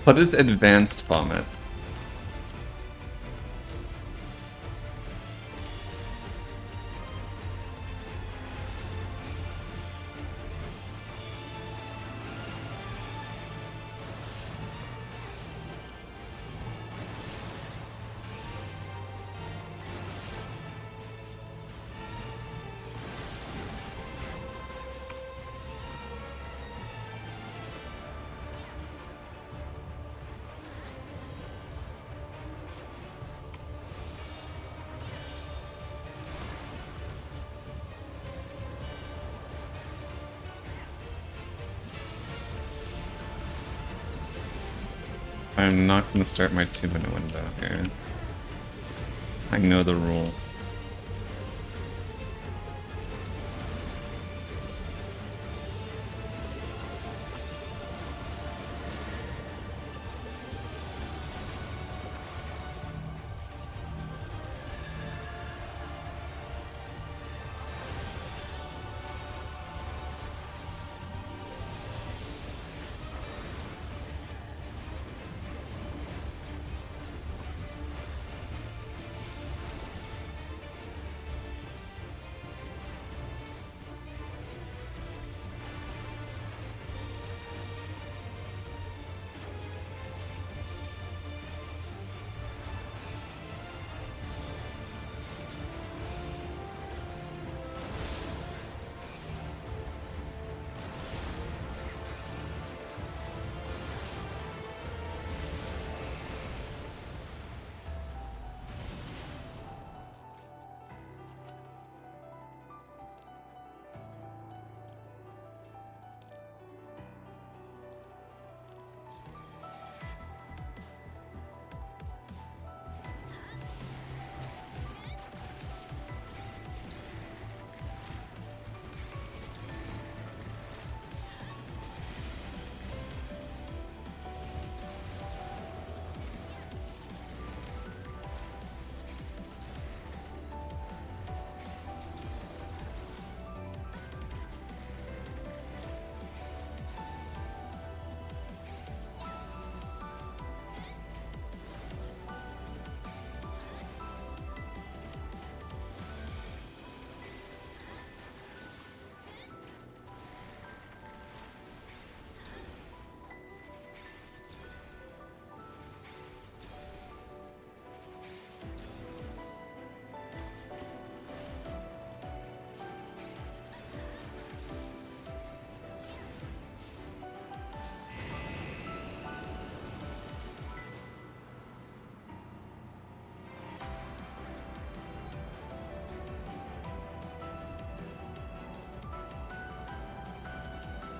What is advanced vomit? I'm not going to start my 2-minute window here. I know the rule.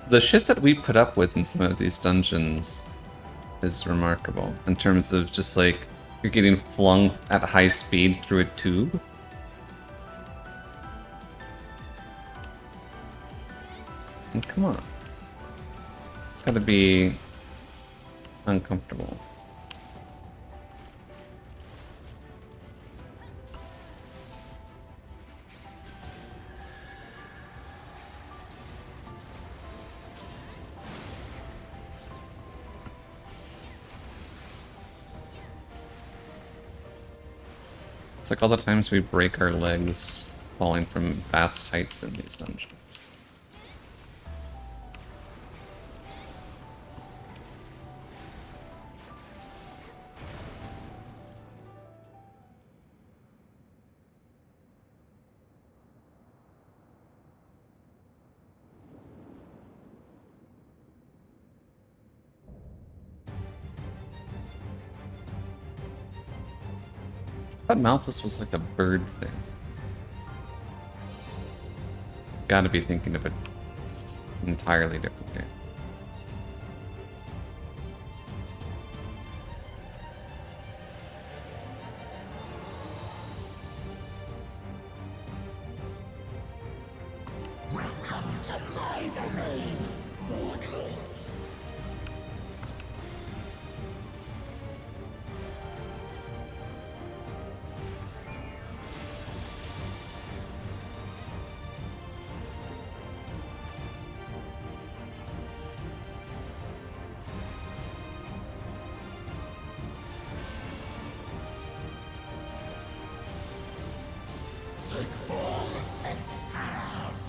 the shit that we put up with in some of these dungeons is remarkable. In terms of just like, you're getting flung at high speed through a tube. And come on. It's gotta be uncomfortable. It's like all the times we break our legs falling from vast heights in these dungeons. I thought Malthus was like a bird thing. Gotta be thinking of an entirely different game. Welcome to my domain, mortals. Take form and serve.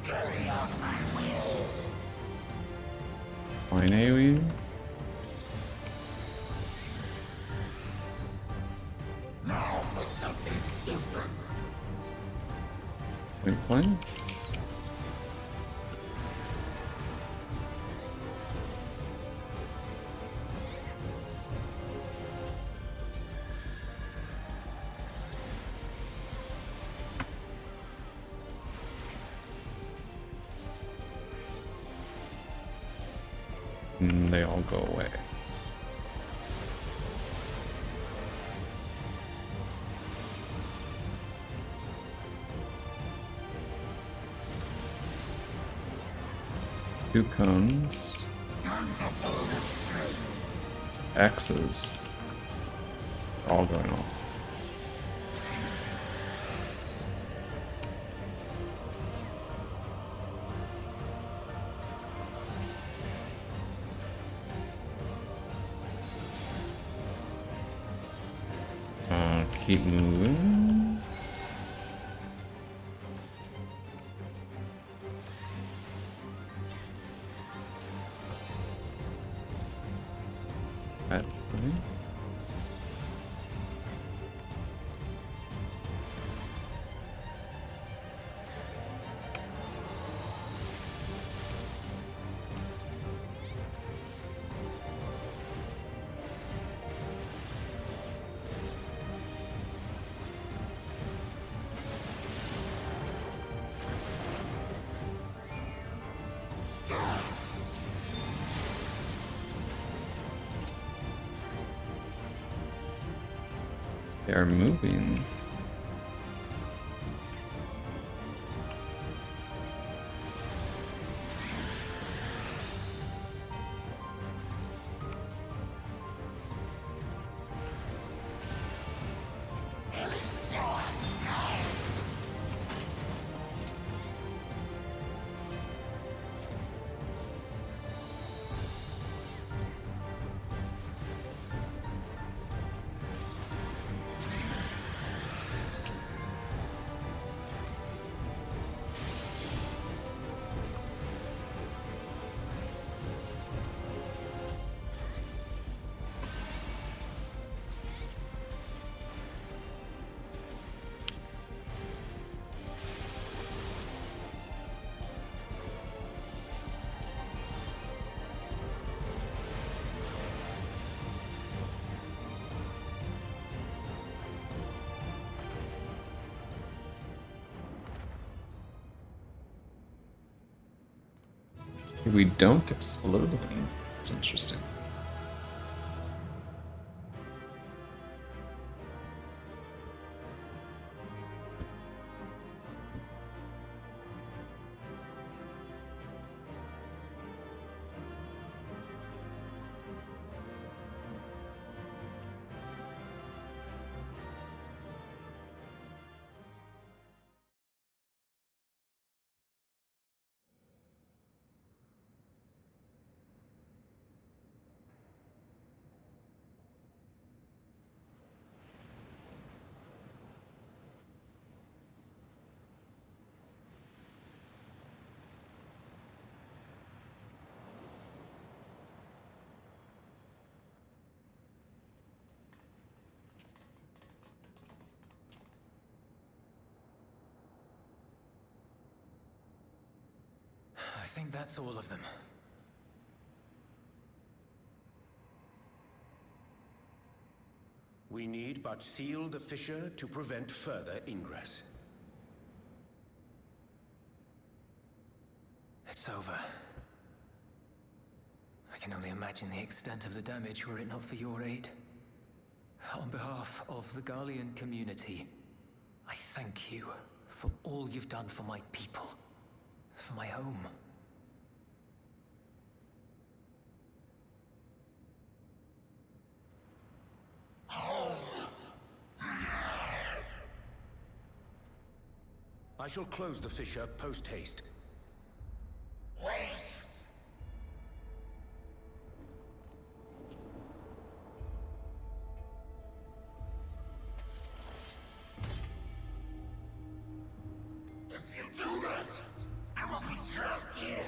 Carry out my will. Fine AoE. Now for something different. Point blanks. And they all go away. Two cones. Time to pull the string. X's. All going on. Keep moving. That thing. They are moving. We don't explode them. It's interesting. I think that's all of them. We need but seal the fissure to prevent further ingress. It's over. I can only imagine the extent of the damage were it not for your aid. On behalf of the Garlean community, I thank you for all you've done for my people, for my home. I shall close the fissure post-haste. Wait! If you do that, I will be trapped here.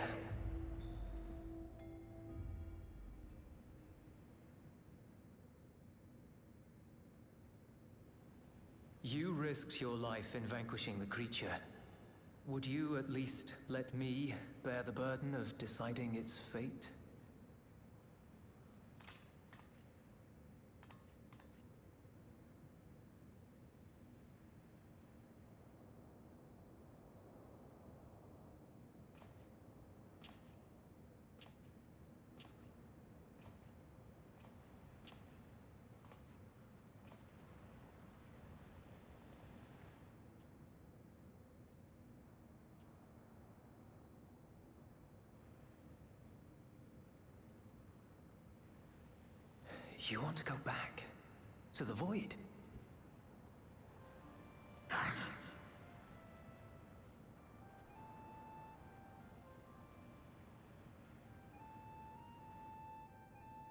You risked your life in vanquishing the creature. Would you at least let me bear the burden of deciding its fate? You want to go back to the void?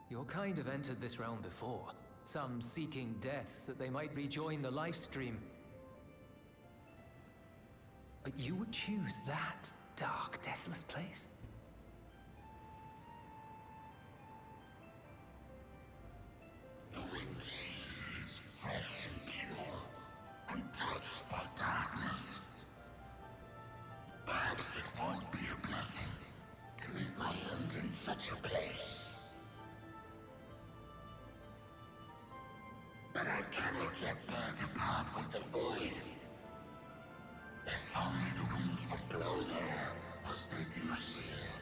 Your kind have entered this realm before, some seeking death that they might rejoin the life stream. But you would choose that dark, deathless place? The wind is fresh and pure, untouched by darkness. Perhaps it won't be a blessing to meet my end in such a place. But I cannot yet bear to part with the void. If only the winds would blow there as they do here.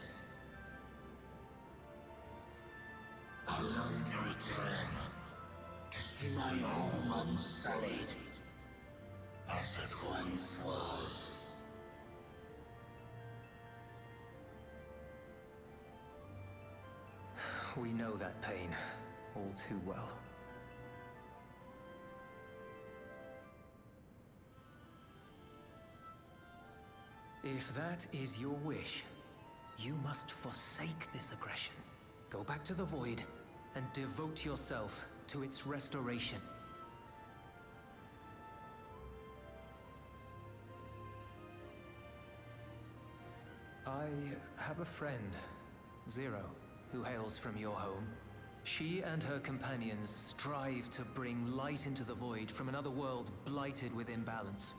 I long to return, to see my home unsullied, as it once was. We know that pain all too well. If that is your wish, you must forsake this aggression. Go back to the void and devote yourself to its restoration. I have a friend, Zero, who hails from your home. She and her companions strive to bring light into the void from another world blighted with imbalance.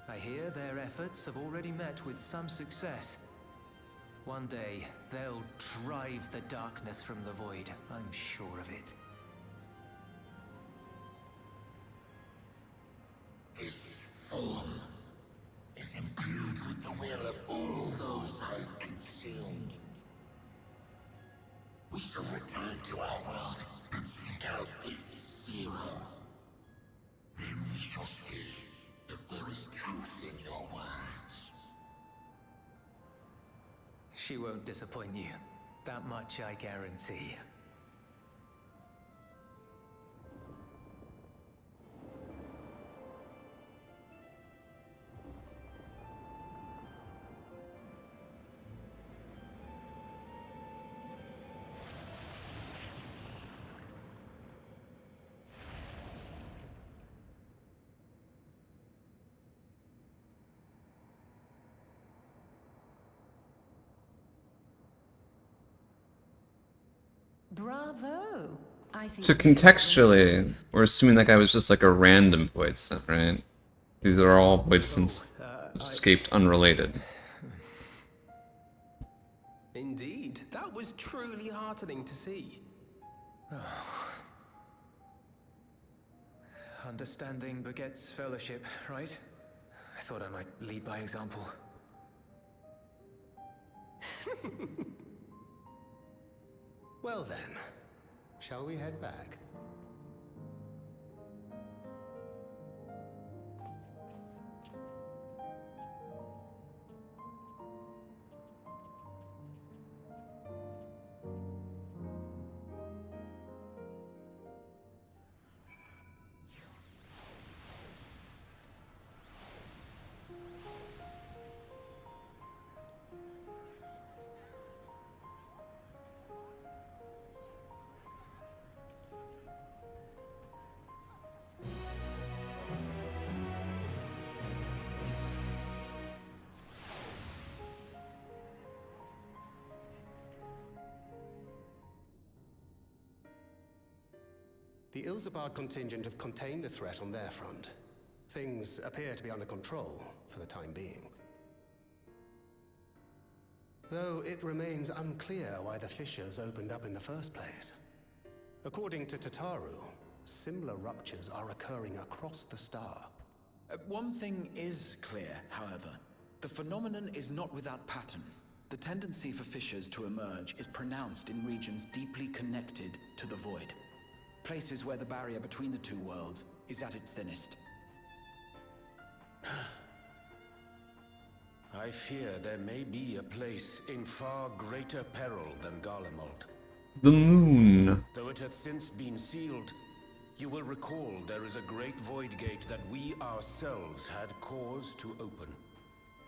I hear their efforts have already met with some success. One day, they'll drive the darkness from the void, I'm sure of it. His form is imbued with the will of all those I consider She won't disappoint you. That much I guarantee. Bravo! I think So contextually, we're assuming that guy was just like a random void scent, right? These are all void scents that escaped unrelated. Indeed, that was truly heartening to see. Understanding begets fellowship, right? I thought I might lead by example. Well then, shall we head back? The Ilzabard contingent have contained the threat on their front. Things appear to be under control, for the time being. Though it remains unclear why the fissures opened up in the first place. According to Tataru, similar ruptures are occurring across the star. One thing is clear, however. The phenomenon is not without pattern. The tendency for fissures to emerge is pronounced in regions deeply connected to the void. Places where the barrier between the two worlds is at its thinnest. I fear there may be a place in far greater peril than Garlemald. The moon. Though it hath since been sealed, you will recall there is a great void gate that we ourselves had cause to open.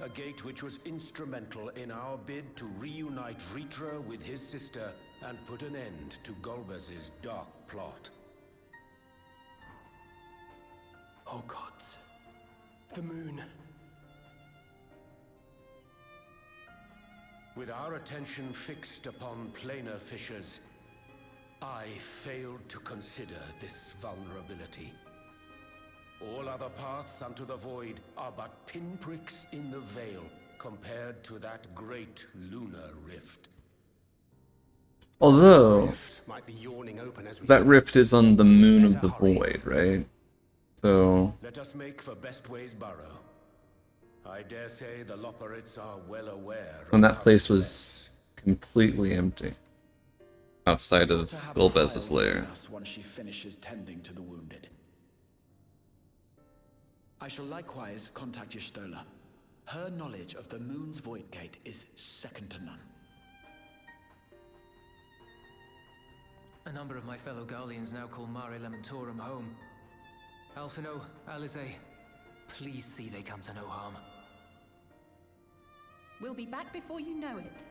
A gate which was instrumental in our bid to reunite Vritra with his sister and put an end to Golbez's dark plot. Oh gods. The moon. With our attention fixed upon planar fissures, I failed to consider this vulnerability. All other paths unto the void are but pinpricks in the veil compared to that great lunar rift. Although, Might be yawning open as we that speak. rift is on the moon of the void, right? So, Let us make for Bestway's burrow. I dare say the Loporrits are well aware when of that place Covenant was completely empty. Outside of To have a Golbez's file within lair. us once she finishes tending to the wounded. I shall likewise contact Y'shtola. Her knowledge of the moon's void gate is second to none. A number of my fellow Garleans now call Mare Lamentorum home. Alphino, Alize, please see they come to no harm. We'll be back before you know it.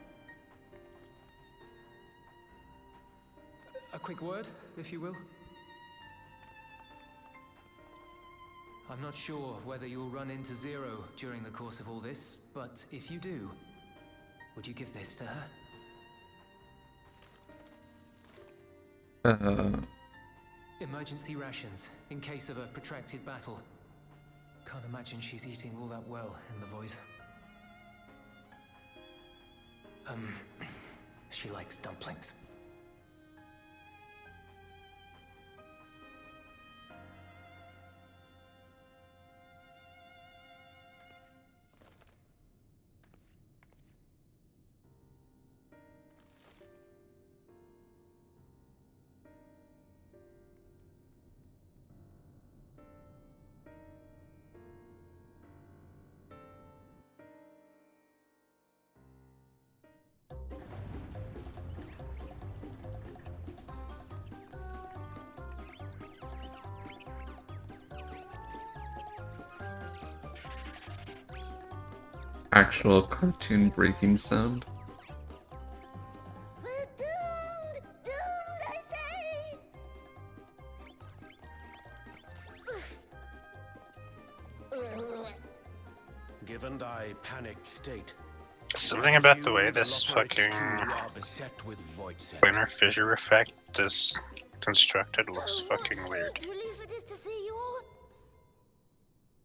A quick word, if you will. I'm not sure whether you'll run into Zero during the course of all this, but if you do, would you give this to her? Emergency rations, in case of a protracted battle. Can't imagine she's eating all that well in the void. She likes dumplings. actual cartoon breaking sound. We're doomed! Doomed, I say! Given thy panicked state, Something about the way this fucking winner winner fissure effect is constructed looks fucking weird. What relief it is to see you all.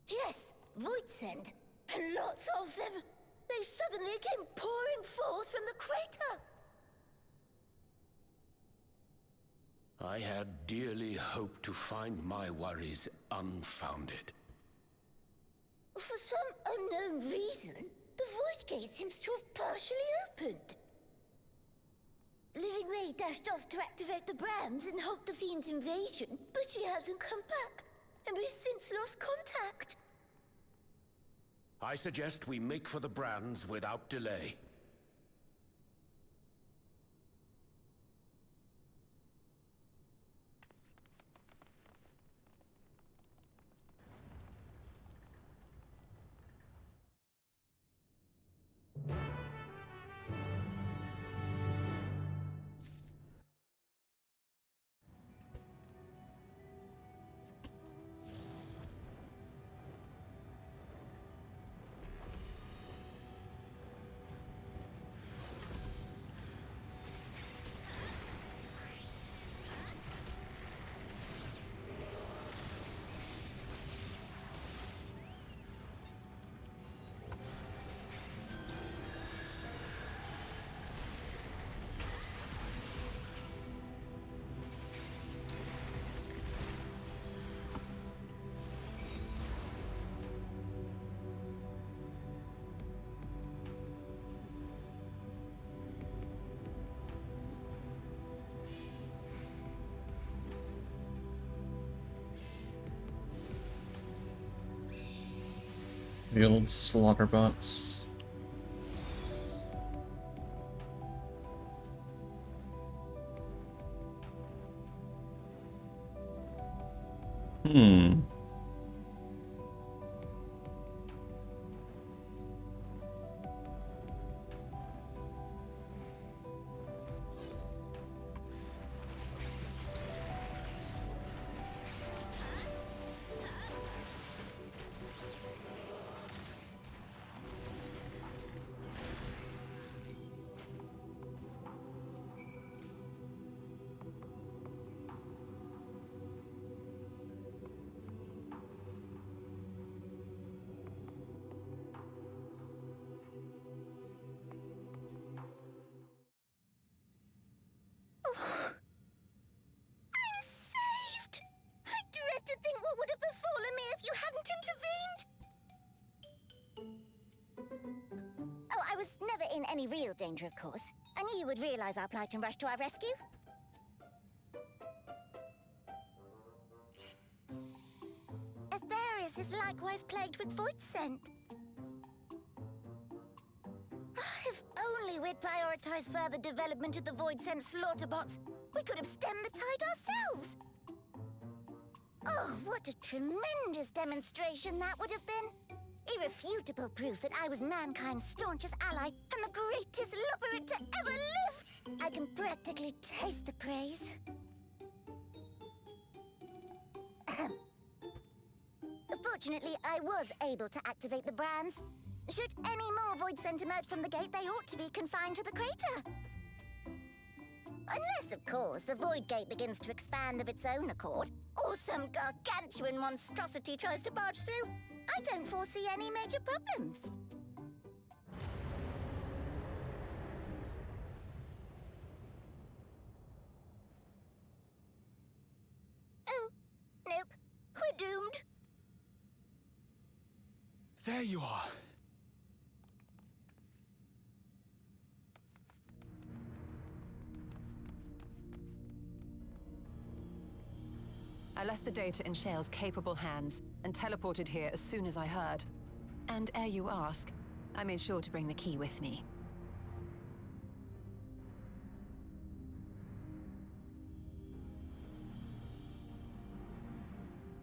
Yes, void send, and lots of them. They suddenly came pouring forth from the crater. I had dearly hoped to find my worries unfounded. For some unknown reason, the void gate seems to have partially opened. Living Ray dashed off to activate the brands and halt the fiend's invasion, but she hasn't come back, and we've since lost contact. I suggest we make for the brands without delay. The old slaughter bots. Hmm. I'm saved! I dread to think what would have befallen me if you hadn't intervened! Oh, I was never in any real danger, of course. I knew you would realize our plight and rush to our rescue. Atheris is likewise plagued with void scent. If only we'd prioritized further development of the void scent slaughter bots, we could have stemmed the tide ourselves. Oh, what a tremendous demonstration that would have been. Irrefutable proof that I was mankind's staunchest ally and the greatest lubberite to ever live. I can practically taste the praise. Fortunately, I was able to activate the brands. Should any more void scent emerge from the gate, they ought to be confined to the crater. Unless, of course, the void gate begins to expand of its own accord, or some gargantuan monstrosity tries to barge through, I don't foresee any major problems. Oh, nope. We're doomed. There you are. I left the data in Shale's capable hands and teleported here as soon as I heard. And ere you ask, I made sure to bring the key with me.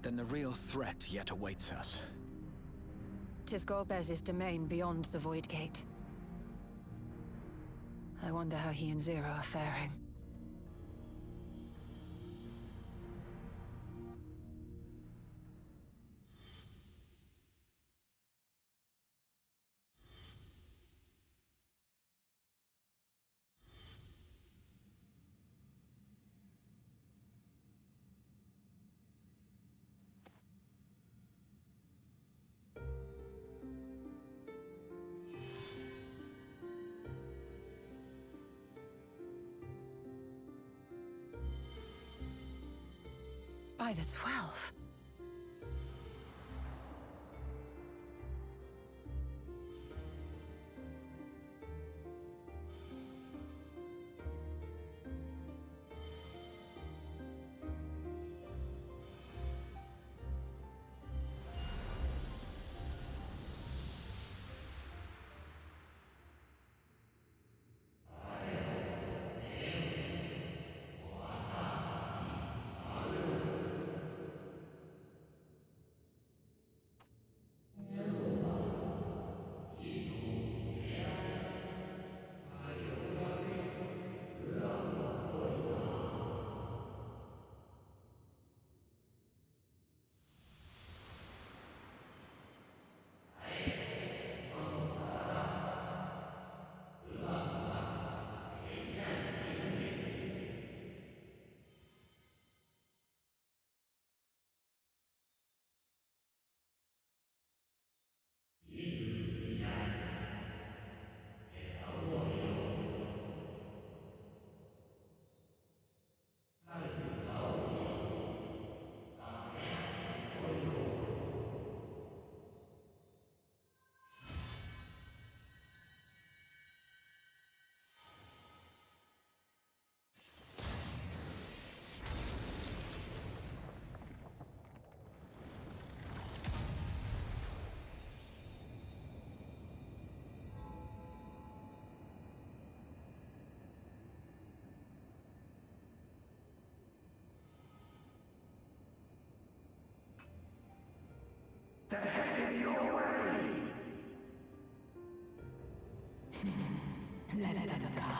Then the real threat yet awaits us. reaches Golbez's domain beyond the Void Gate. I wonder how he and Zero are faring. By the 12. Let them come.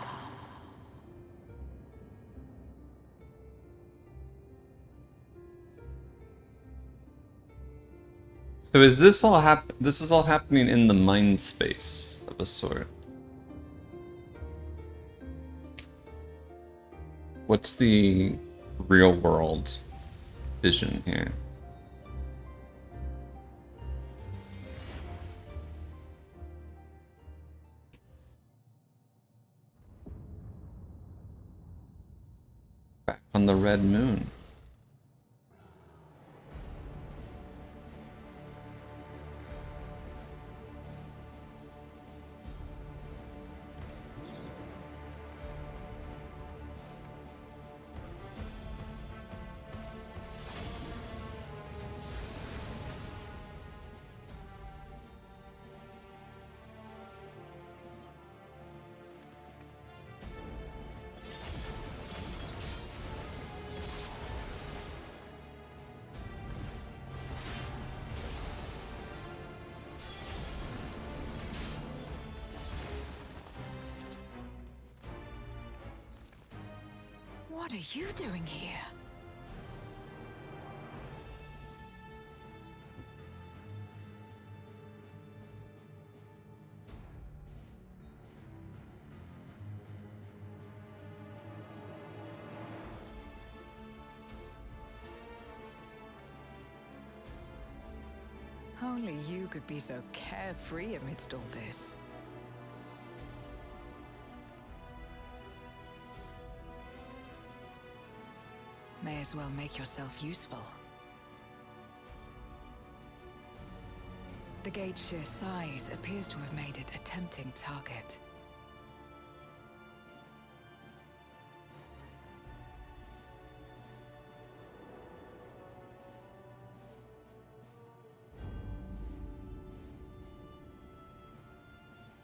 So is this all this is all happening in the mind space of a sort? What's the real world vision here? Back on the red moon. What are you doing here? Only you could be so carefree amidst all this. May as well make yourself useful. The gate's sheer size appears to have made it a tempting target.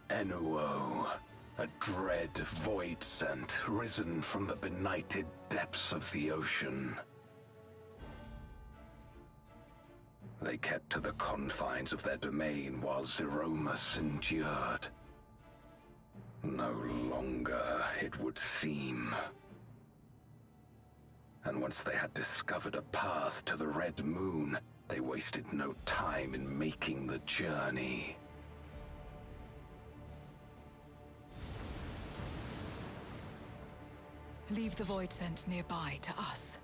Enuo, a dread void scent risen from the benighted depths of the ocean. They kept to the confines of their domain while Zeromus endured. No longer, it would seem. And once they had discovered a path to the Red Moon, they wasted no time in making the journey. Leave the Void Scent nearby to us.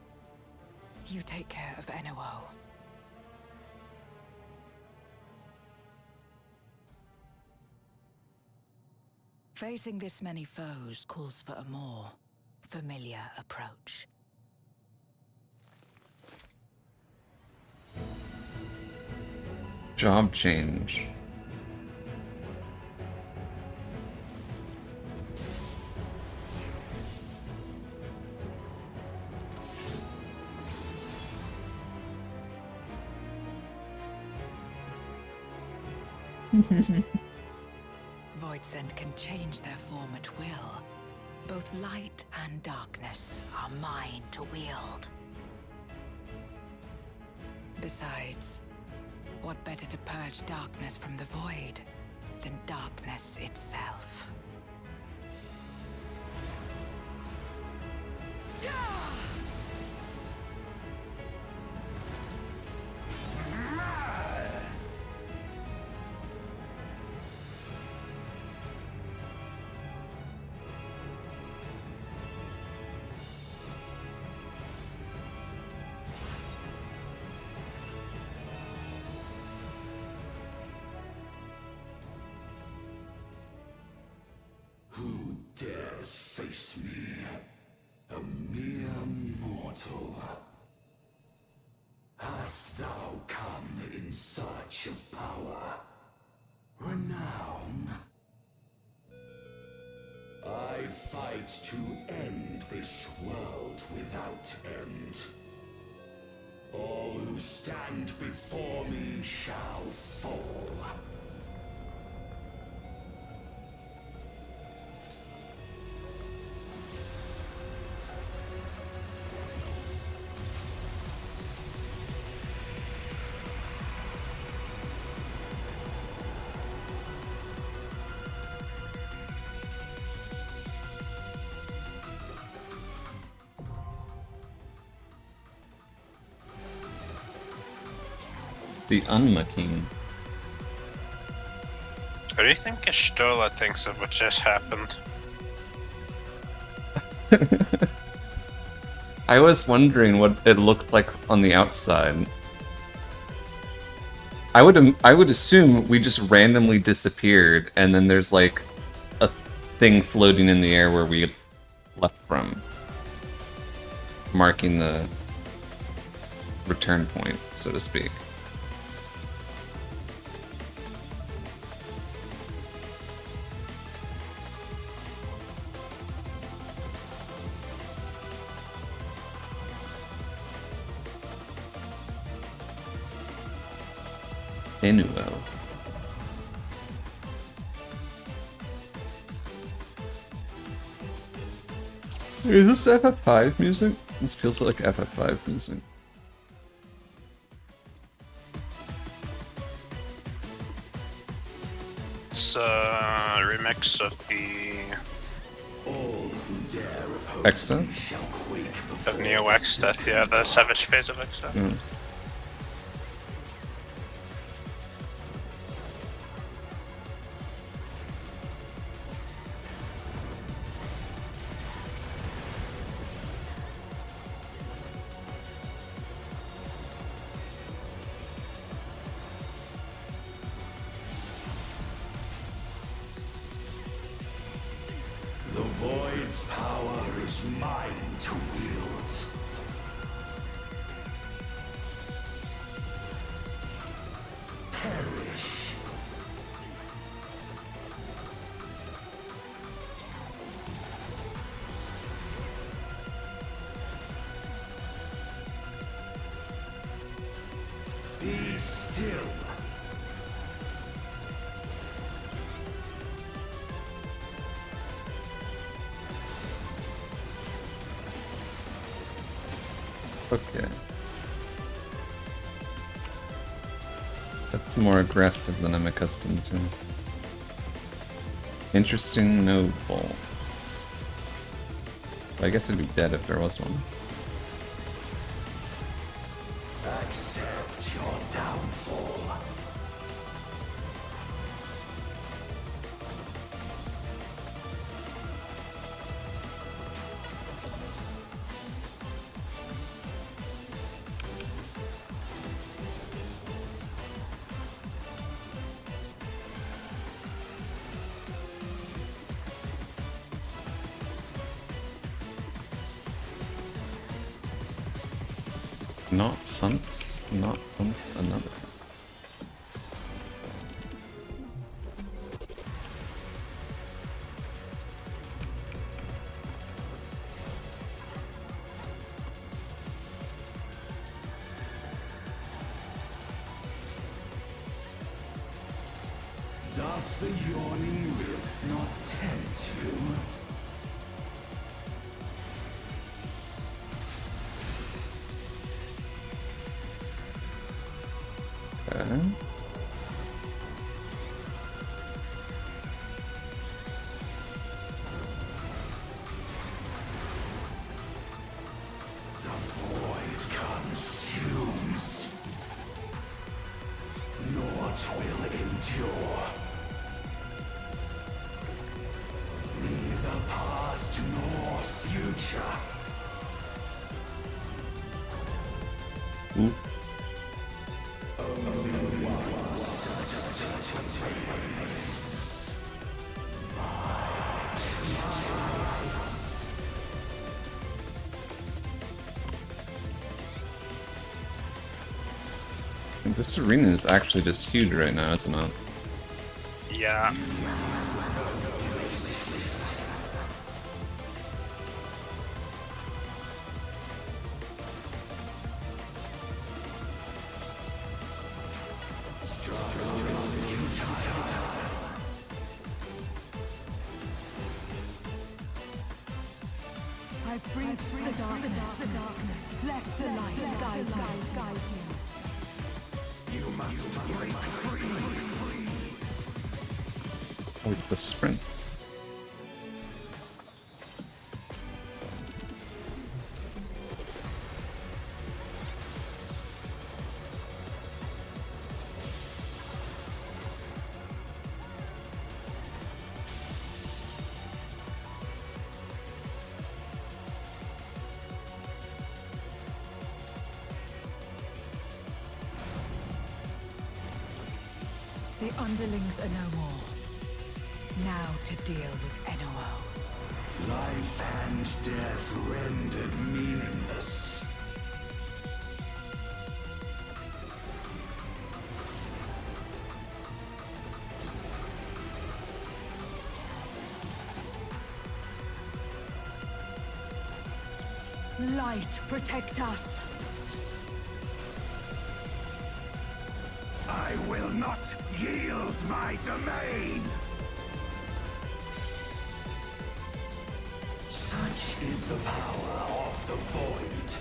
You take care of NOO. Facing this many foes calls for a more familiar approach. Job change. Voidsent can change their form at will. Both light and darkness are mine to wield. Besides, what better to purge darkness from the void than darkness itself? Who dares face me? A mere mortal. Hast thou come in search of power? Renown? I fight to end this world without end. All who stand before me shall fall. The Unmaking. What do you think Ishtola thinks of what just happened? I was wondering what it looked like on the outside. I would assume we just randomly disappeared, and then there's like a thing floating in the air where we left from, marking the return point, so to speak. Inuo. Is this FF5 music? This feels like FF5 music. It's a remix of the Exta? of Neo Exta, yeah, the Savage phase of Exta. Mm. The Void's power is mine to wield. Perish. Be still. Okay. It's more aggressive than I'm accustomed to. Interesting noble. I guess it'd be dead if there was one. Accept your downfall. Not hunts another. Doth the yawning rift not tempt you? Okay. The void consumes. Naught will endure. Neither past nor future. Ooh. This arena is actually just huge right now, isn't it? Yeah. I breathe the darkness. Let the light guide you. You must break free. Oh, the sprint. The underlings are no more. Now to deal with NOO. Life and death rendered meaningless. Light, protect us. I will not yield my domain! Such is the power of the Void.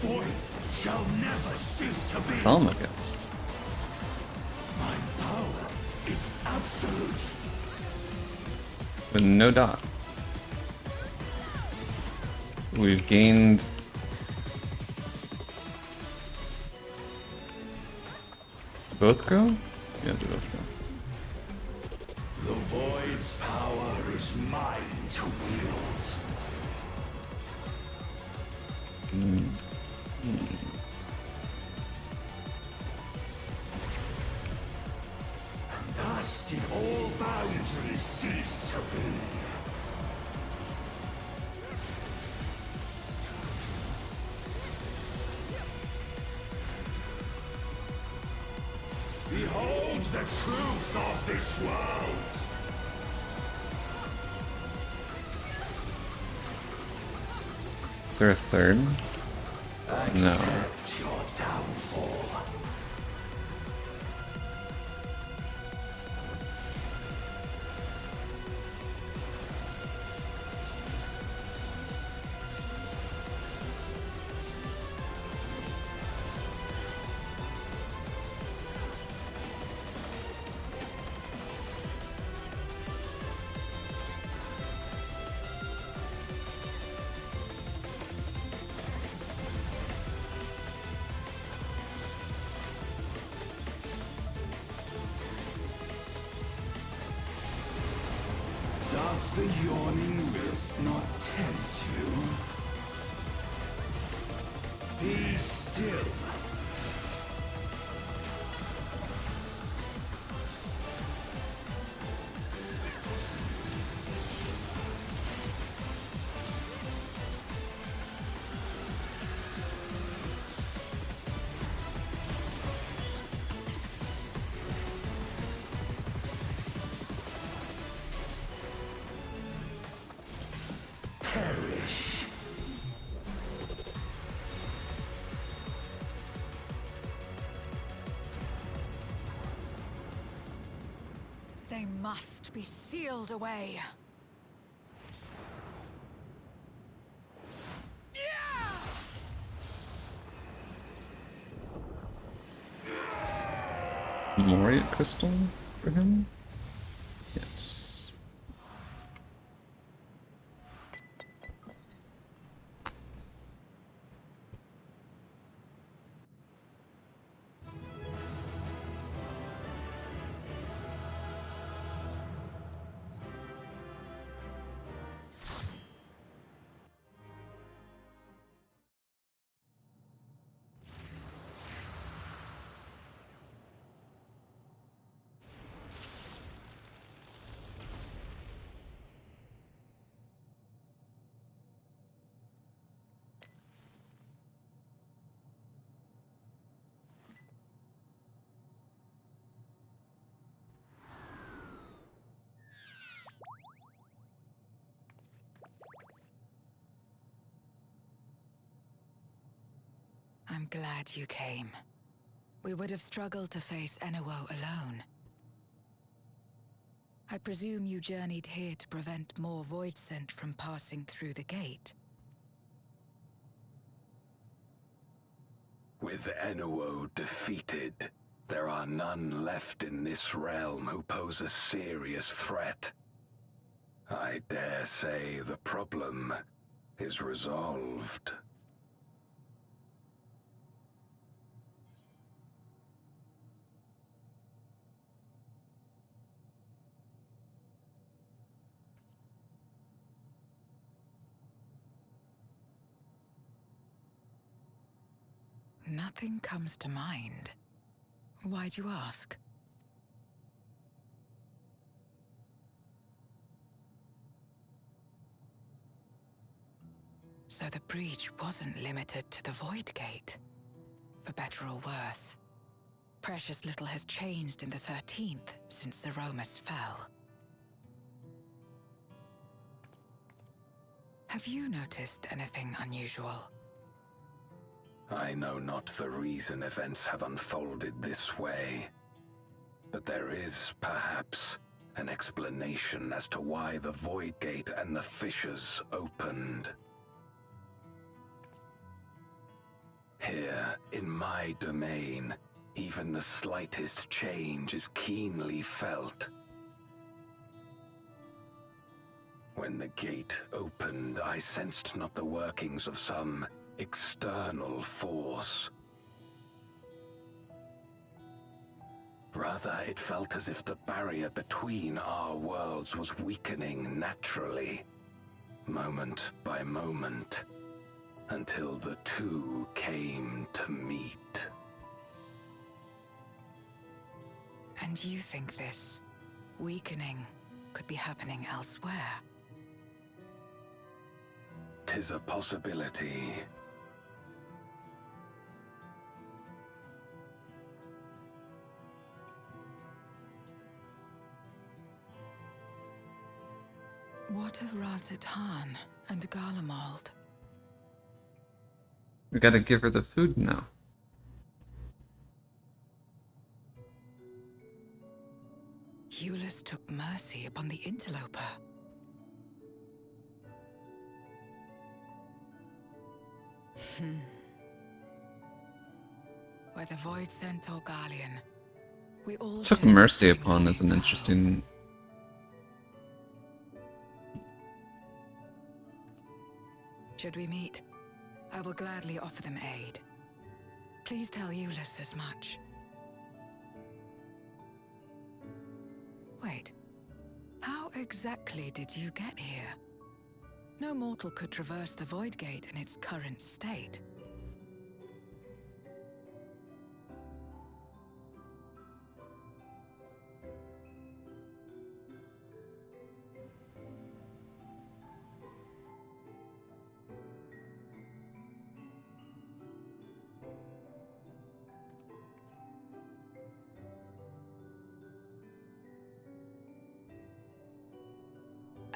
Void shall never cease to be. Salmagast. My power is absolute. With no dot. We've gained... Both grow? Yeah, they both grow. The Void's power is mine to wield. And thus did all boundaries cease to be. Behold the truth of this world! Is there a third? No. Accept your downfall. Doth the yawning rift not tempt you? Be still. Perish. They must be sealed away. Moriat crystal for him? Yes. I'm glad you came. We would have struggled to face Enuo alone. I presume you journeyed here to prevent more Void Scent from passing through the gate. With Enuo defeated, there are none left in this realm who pose a serious threat. I dare say the problem is resolved. Nothing comes to mind. Why'd you ask? So the breach wasn't limited to the Void Gate. For better or worse, precious little has changed in the 13th since Zeromus fell. Have you noticed anything unusual? I know not the reason events have unfolded this way, but there is, perhaps, an explanation as to why the Void Gate and the fissures opened. Here, in my domain, even the slightest change is keenly felt. When the gate opened, I sensed not the workings of some external force. Rather, it felt as if the barrier between our worlds was weakening naturally, moment by moment, until the two came to meet. And you think this weakening could be happening elsewhere? 'Tis a possibility. What of Radzatan and Garlemald? We gotta give her the food now. Eulus took mercy upon the interloper. Whether Void Sent or Garlean, we all Took share the mercy same upon is an interesting. Should we meet, I will gladly offer them aid. Please tell Eulus as much. Wait, how exactly did you get here? No mortal could traverse the Void Gate in its current state.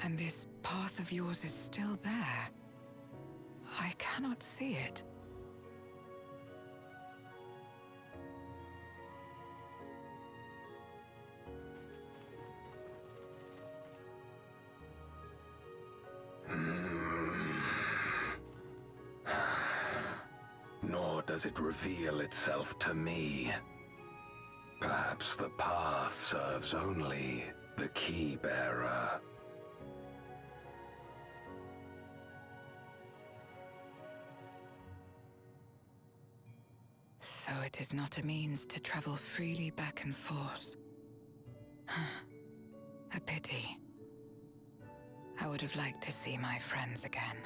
And this path of yours is still there. I cannot see it. Nor does it reveal itself to me. Perhaps the path serves only the key bearer. So it is not a means to travel freely back and forth. A pity. I would have liked to see my friends again.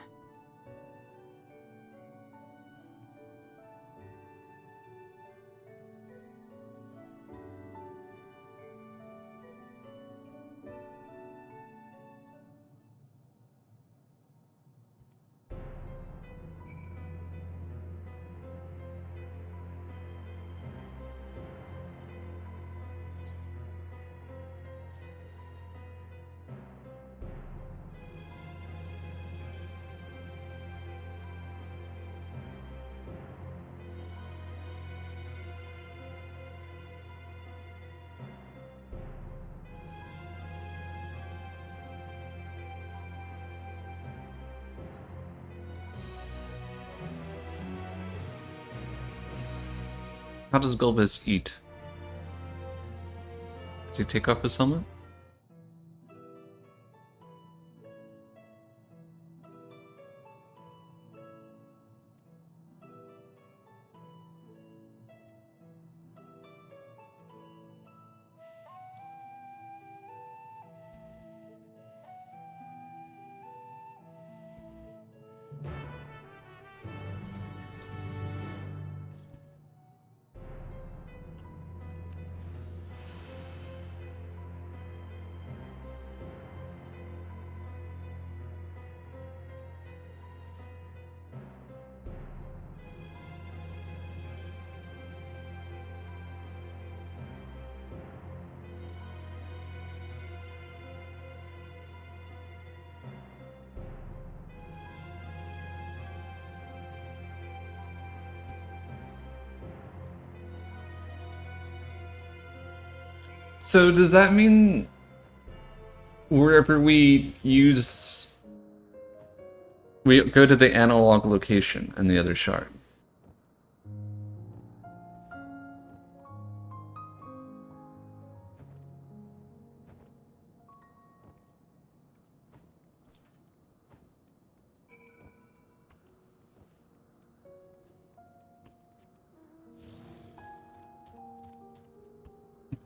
How does Golbez eat? Does he take off his helmet? So does that mean wherever we go to the analog location in the other shard?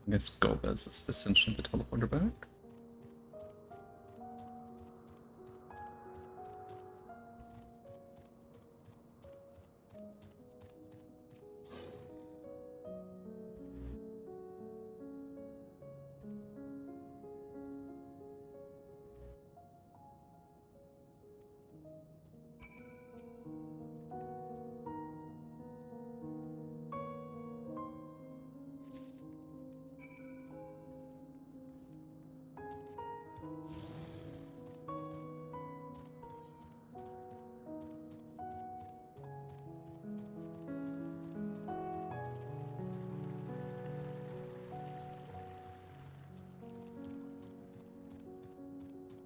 I guess Golbez is essentially the teleporter back.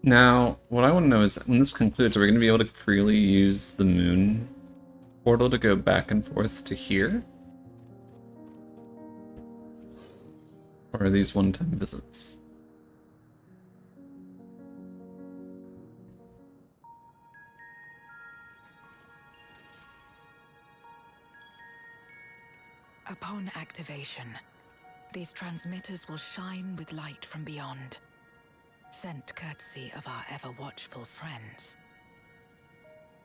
Now, what I want to know is, when this concludes, are we going to be able to freely use the moon portal to go back and forth to here? Or are these one-time visits? Upon activation, these transmitters will shine with light from beyond, sent courtesy of our ever-watchful friends.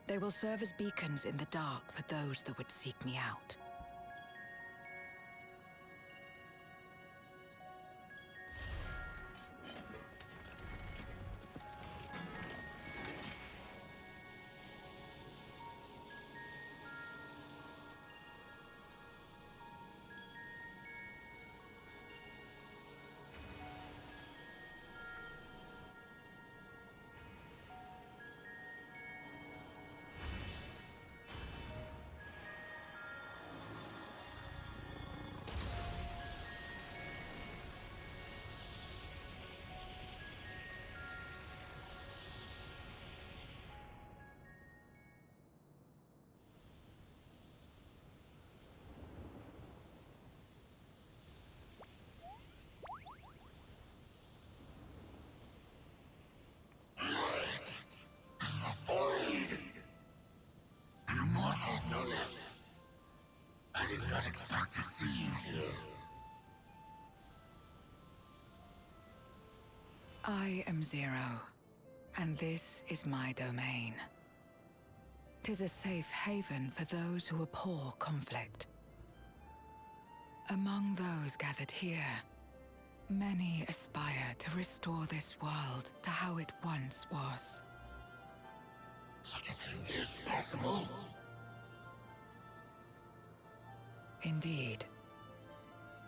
They will serve as beacons in the dark for those that would seek me out. Immortal Nullus. I did not expect to see you here. I am Zero, and this is my domain. 'Tis a safe haven for those who abhor conflict. Among those gathered here, many aspire to restore this world to how it once was. Such a thing is possible. Indeed.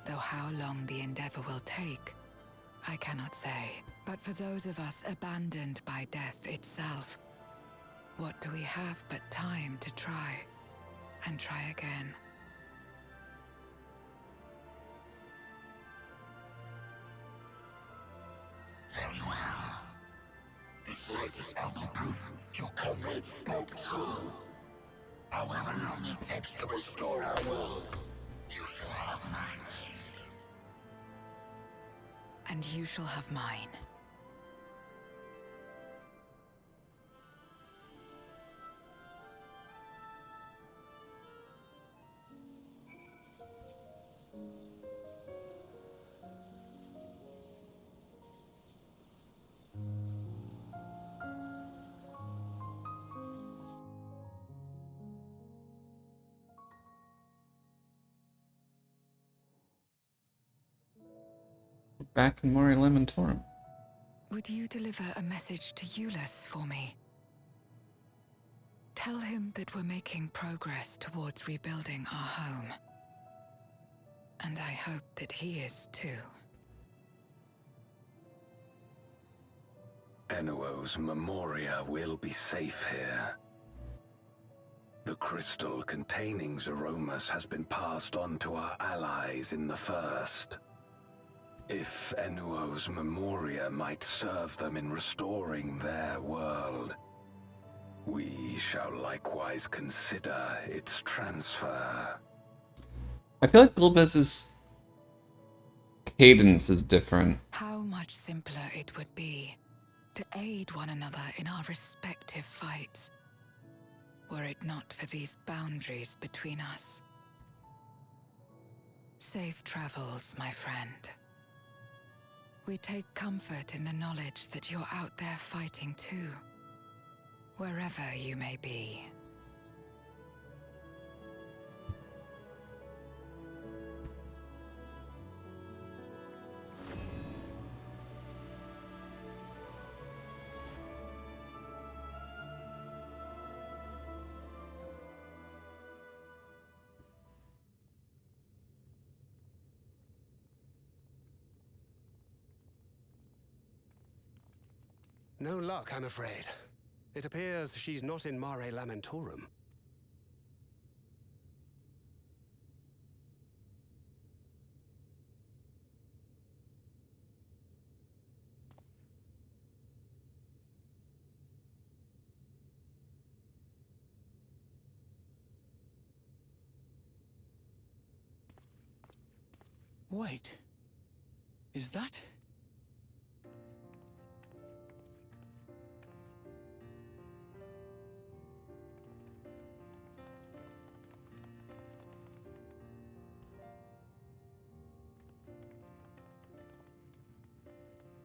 Though how long the endeavor will take, I cannot say. But for those of us abandoned by death itself, what do we have but time to try, and try again? Very well. This light is ample proof your comrades spoke true. However long it takes to restore our world, you shall have my aid. And you shall have mine. Back in Mori Lamentorum. Would you deliver a message to Euless for me? Tell him that we're making progress towards rebuilding our home. And I hope that he is too. Enuo's Memoria will be safe here. The crystal containing Zeromus has been passed on to our allies in the First. If Enuo's Memoria might serve them in restoring their world, we shall likewise consider its transfer. I feel like Gulbez's cadence is different. How much simpler it would be to aid one another in our respective fights, were it not for these boundaries between us. Safe travels, my friend. We take comfort in the knowledge that you're out there fighting too, wherever you may be. No luck, I'm afraid. It appears she's not in Mare Lamentorum. Wait. Is that...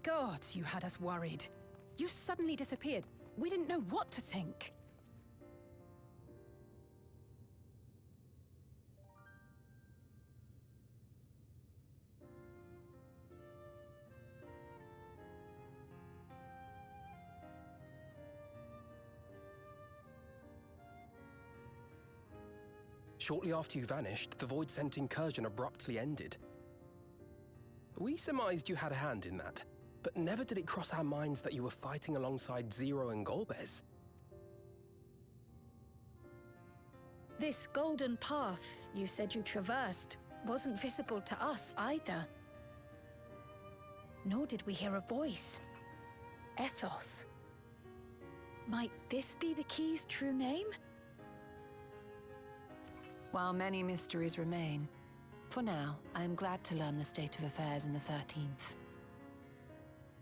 God, you had us worried. You suddenly disappeared. We didn't know what to think. Shortly after you vanished, the Void-Sent incursion abruptly ended. We surmised you had a hand in that, but never did it cross our minds that you were fighting alongside Zero and Golbez. This golden path you said you traversed wasn't visible to us either. Nor did we hear a voice. Ethos. Might this be the key's true name? While many mysteries remain, for now, I am glad to learn the state of affairs in the 13th.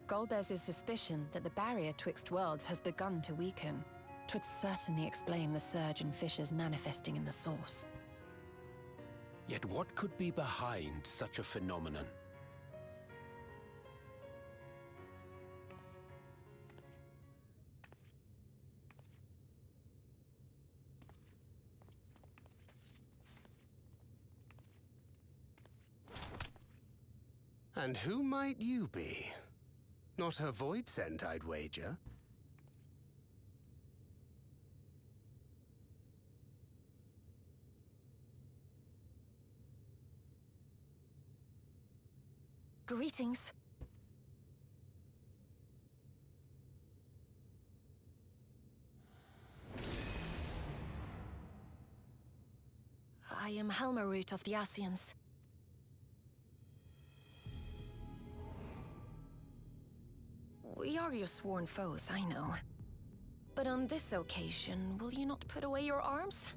Golbez's suspicion that the barrier twixt worlds has begun to weaken. 'Twould certainly explain the surge in fissures manifesting in the source. Yet what could be behind such a phenomenon? And who might you be? Not a Void-Sent, I'd wager. Greetings. I am Helmarut of the Ascians. We are your sworn foes, I know. But on this occasion, will you not put away your arms?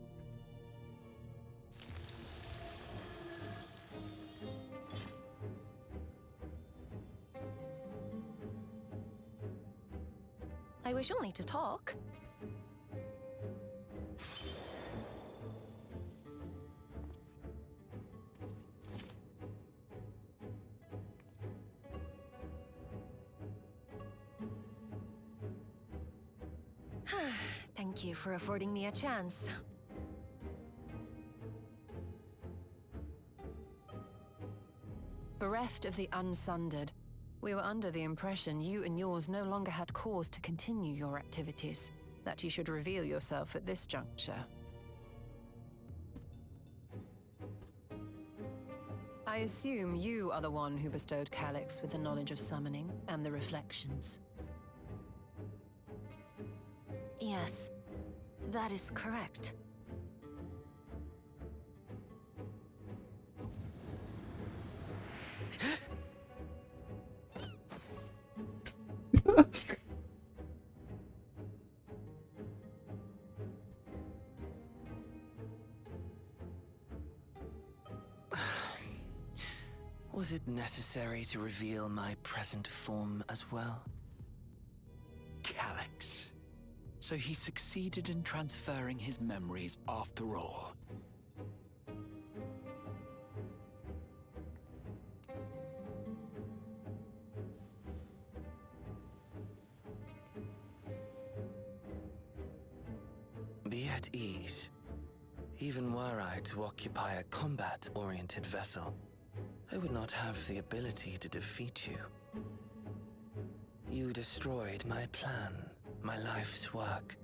I wish only to talk. Thank you for affording me a chance. Bereft of the Unsundered, we were under the impression you and yours no longer had cause to continue your activities, that you should reveal yourself at this juncture. I assume you are the one who bestowed Calyx with the knowledge of summoning and the reflections. Yes, that is correct. Was it necessary to reveal my present form as well? Calyx. So he succeeded in transferring his memories after all. Be at ease. Even were I to occupy a combat-oriented vessel, I would not have the ability to defeat you. You destroyed my plan, my life's work.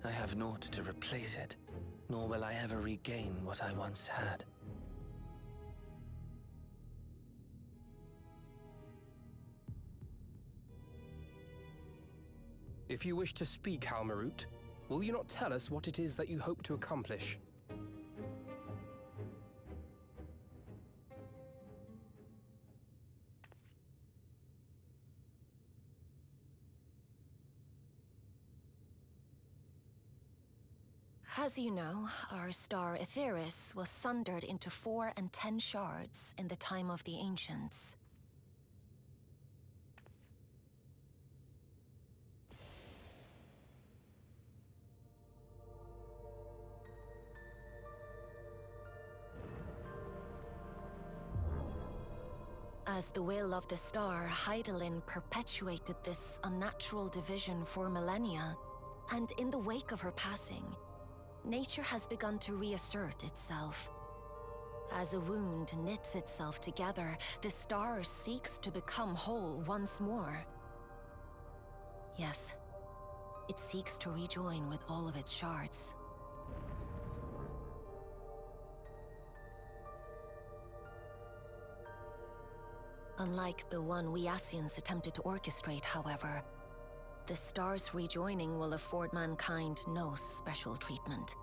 I have naught to replace it, nor will I ever regain what I once had. If you wish to speak, Helmarut, will you not tell us what it is that you hope to accomplish? As you know, our star Aetheris was sundered into 4 and 10 shards in the time of the Ancients. As the will of the star, Hydaelyn perpetuated this unnatural division for millennia, and in the wake of her passing, nature has begun to reassert itself. As a wound knits itself together, the star seeks to become whole once more. Yes, it seeks to rejoin with all of its shards. Unlike the one we Ascians attempted to orchestrate, however, the star's rejoining will afford mankind no special treatment.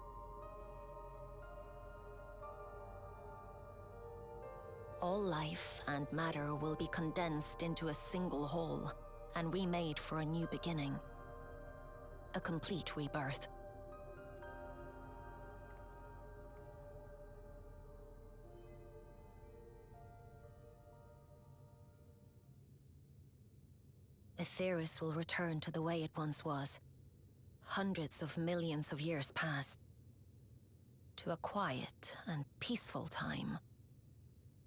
All life and matter will be condensed into a single whole and remade for a new beginning. A complete rebirth. Aetheris will return to the way it once was. Hundreds of millions of years past. To a quiet and peaceful time.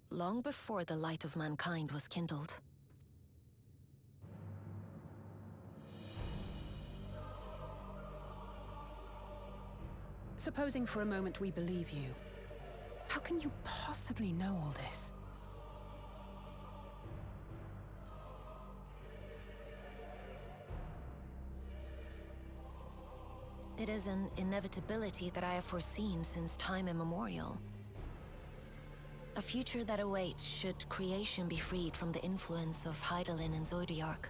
Long before the light of mankind was kindled. Supposing for a moment we believe you, how can you possibly know all this? It is an inevitability that I have foreseen since time immemorial. A future that awaits should creation be freed from the influence of Hydaelyn and Zodiark.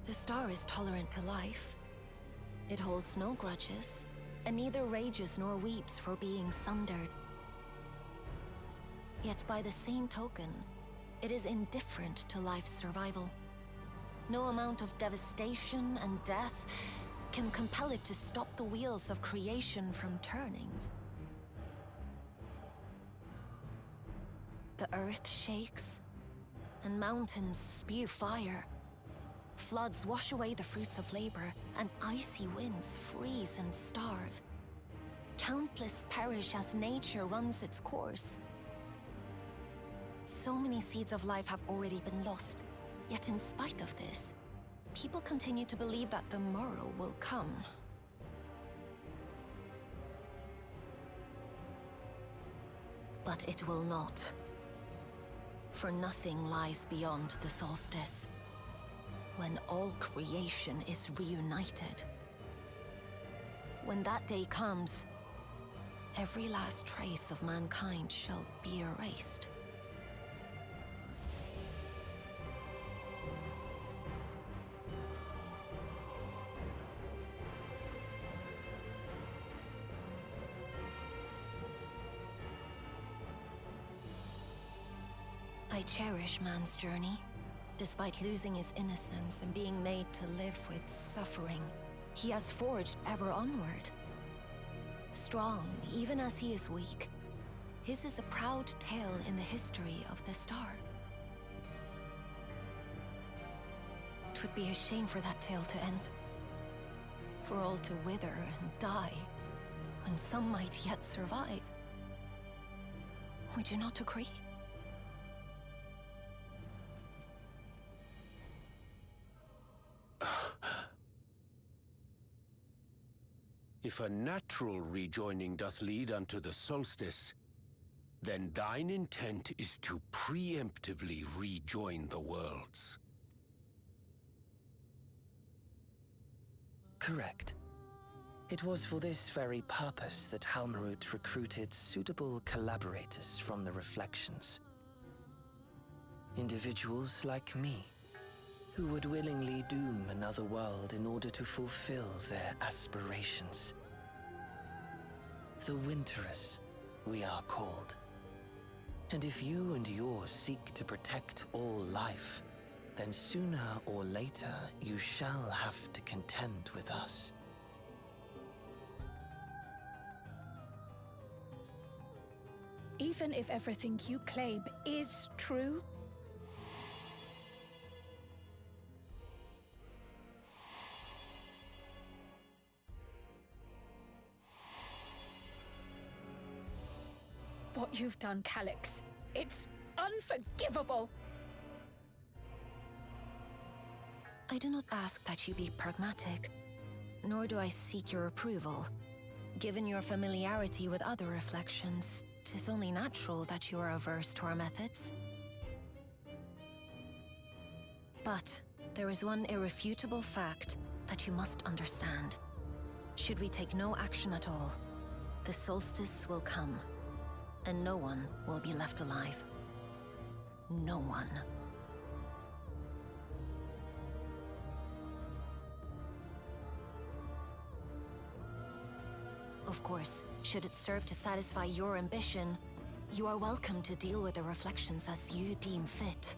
The star is tolerant to life. It holds no grudges, and neither rages nor weeps for being sundered. Yet by the same token, it is indifferent to life's survival. No amount of devastation and death can compel it to stop the wheels of creation from turning. The earth shakes, and mountains spew fire. Floods wash away the fruits of labor, and icy winds freeze and starve. Countless perish as nature runs its course. So many seeds of life have already been lost, yet in spite of this, people continue to believe that the morrow will come. But it will not. For nothing lies beyond the solstice. When all creation is reunited. When that day comes, every last trace of mankind shall be erased. I cherish man's journey. Despite losing his innocence and being made to live with suffering, he has forged ever onward. Strong, even as he is weak, his is a proud tale in the history of the star. It would be a shame for that tale to end. For all to wither and die, when some might yet survive. Would you not agree? If a natural rejoining doth lead unto the solstice, then thine intent is to preemptively rejoin the worlds. Correct. It was for this very purpose that Halmarut recruited suitable collaborators from the Reflections. Individuals like me, who would willingly doom another world in order to fulfill their aspirations. The Winterers, we are called. And if you and yours seek to protect all life, then sooner or later you shall have to contend with us. Even if everything you claim is true? What you've done, Calyx, it's unforgivable! I do not ask that you be pragmatic, nor do I seek your approval. Given your familiarity with other reflections, 'tis only natural that you are averse to our methods. But there is one irrefutable fact that you must understand. Should we take no action at all, the solstice will come, and no one will be left alive. No one. Of course, should it serve to satisfy your ambition, you are welcome to deal with the reflections as you deem fit.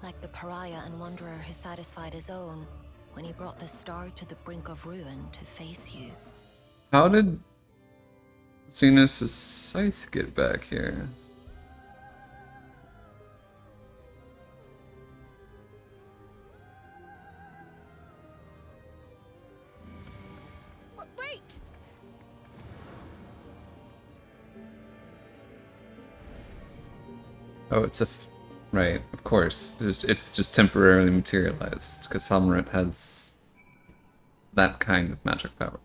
Like the pariah and wanderer who satisfied his own when he brought the star to the brink of ruin to face you. How did Xenos' scythe get back here? Wait! Oh, it's right, of course. It's just temporarily materialized, because Helmrit has that kind of magic power.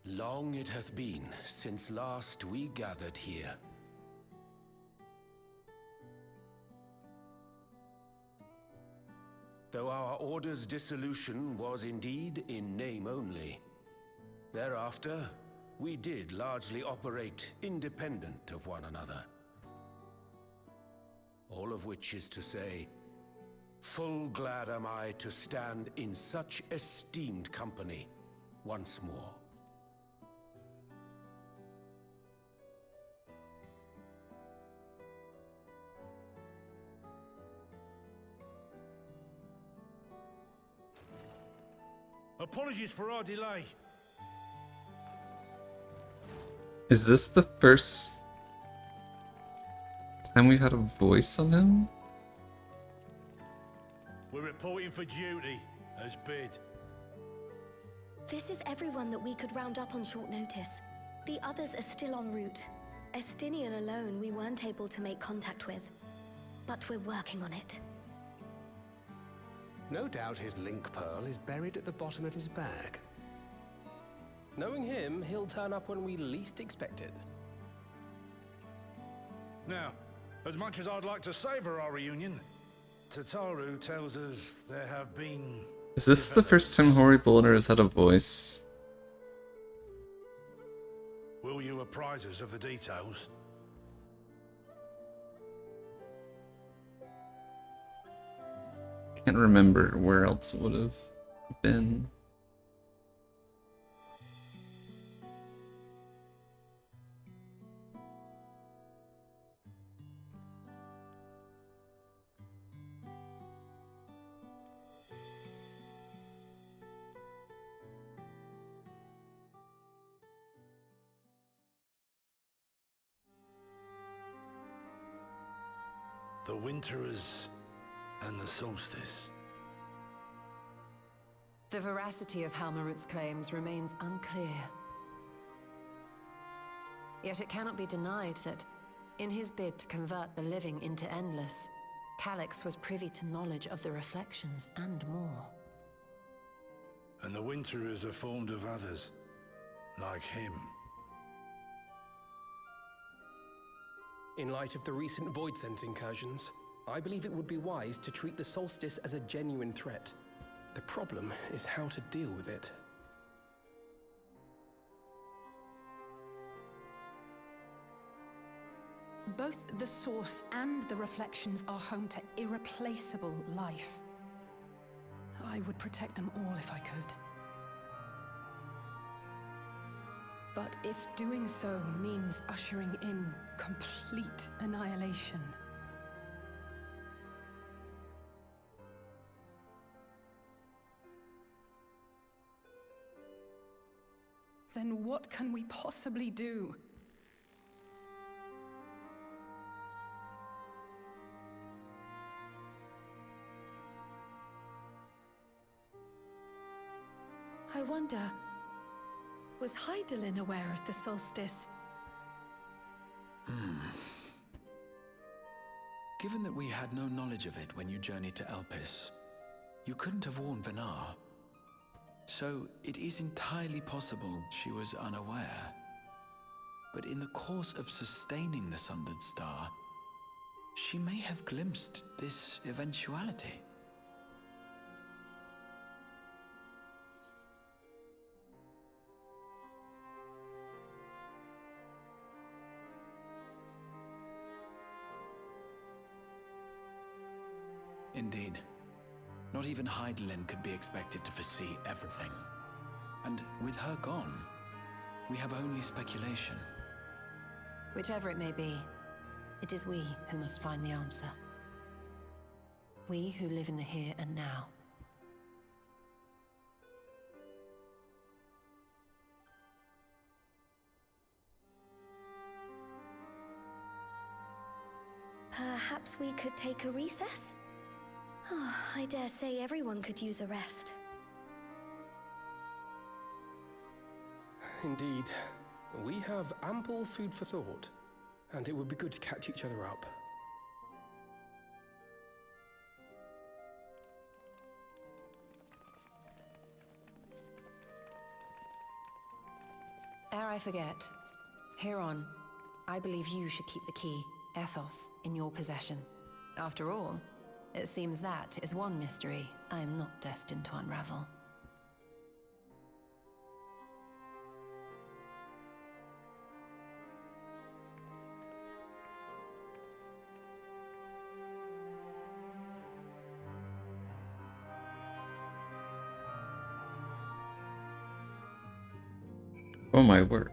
Long it hath been since last we gathered here. Though our order's dissolution was indeed in name only, thereafter we did largely operate independent of one another. All of which is to say, full glad am I to stand in such esteemed company once more. Apologies for our delay. Is this the first time we had a voice on him? We're reporting for duty, as bid. This is everyone that we could round up on short notice. The others are still en route. Estinian alone we weren't able to make contact with. But we're working on it. No doubt his link pearl is buried at the bottom of his bag. Knowing him, he'll turn up when we least expect it. Now, as much as I'd like to savor our reunion, Tataru tells us there have been... Is this the first time Hori Boulder has had a voice? Will you apprise us of the details? Can't remember where else it would have been. The Winterers and the Solstice. The veracity of Halmarut's claims remains unclear. Yet it cannot be denied that, in his bid to convert the living into endless, Calyx was privy to knowledge of the reflections and more. And the Winterers are formed of others, like him. In light of the recent Void Sense incursions, I believe it would be wise to treat the Solstice as a genuine threat. The problem is how to deal with it. Both the Source and the Reflections are home to irreplaceable life. I would protect them all if I could. But if doing so means ushering in complete annihilation, then what can we possibly do? I wonder, was Hydaelyn aware of the solstice? Given that we had no knowledge of it when you journeyed to Elpis, you couldn't have warned Venar. So it is entirely possible she was unaware. But in the course of sustaining the Sundered Star, she may have glimpsed this eventuality. Indeed. Not even Hydaelyn could be expected to foresee everything. And with her gone, we have only speculation. Whichever it may be, it is we who must find the answer. We who live in the here and now. Perhaps we could take a recess? Oh, I dare say everyone could use a rest. Indeed. We have ample food for thought, and it would be good to catch each other up. Ere I forget, Heron, I believe you should keep the key, Ethos, in your possession. After all, it seems that is one mystery I am not destined to unravel. Oh my word.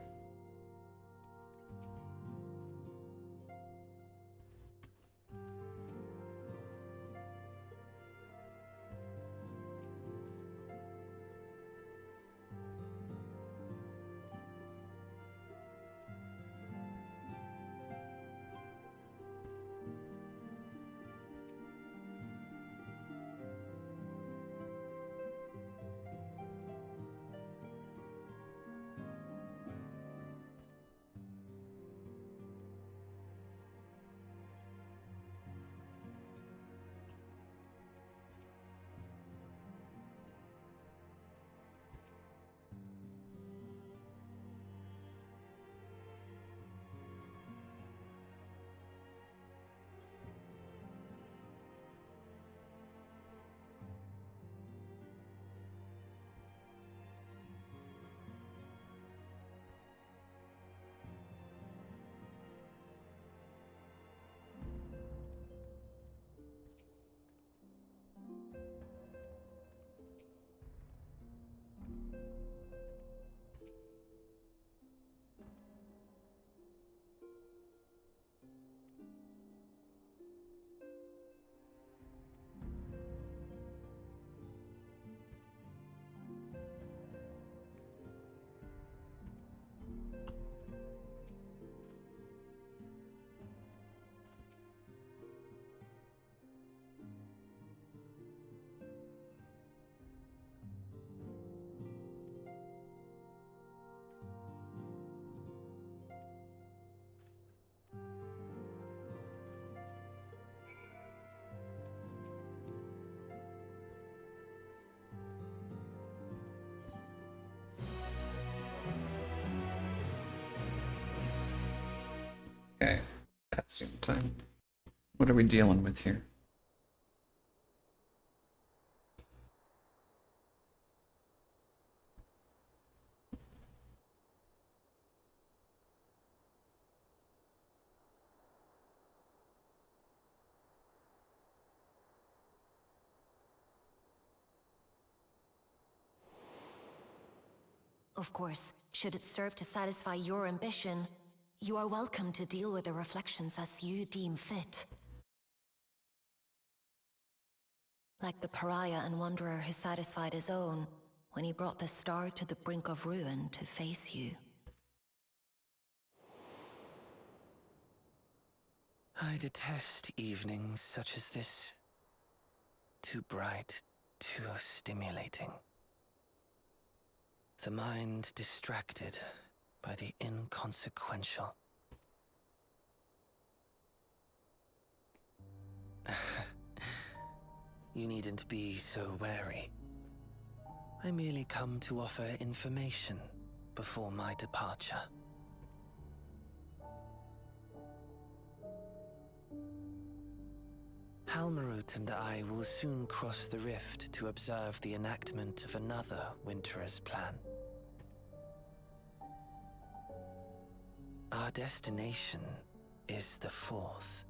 Cutscene time. What are we dealing with here? Of course, should it serve to satisfy your ambition, you are welcome to deal with the reflections as you deem fit. Like the pariah and wanderer who satisfied his own when he brought the star to the brink of ruin to face you. I detest evenings such as this. Too bright, too stimulating. The mind distracted by the inconsequential. You needn't be so wary. I merely come to offer information before my departure. Halmarut and I will soon cross the rift to observe the enactment of another Winter's plan. Our destination is the fourth.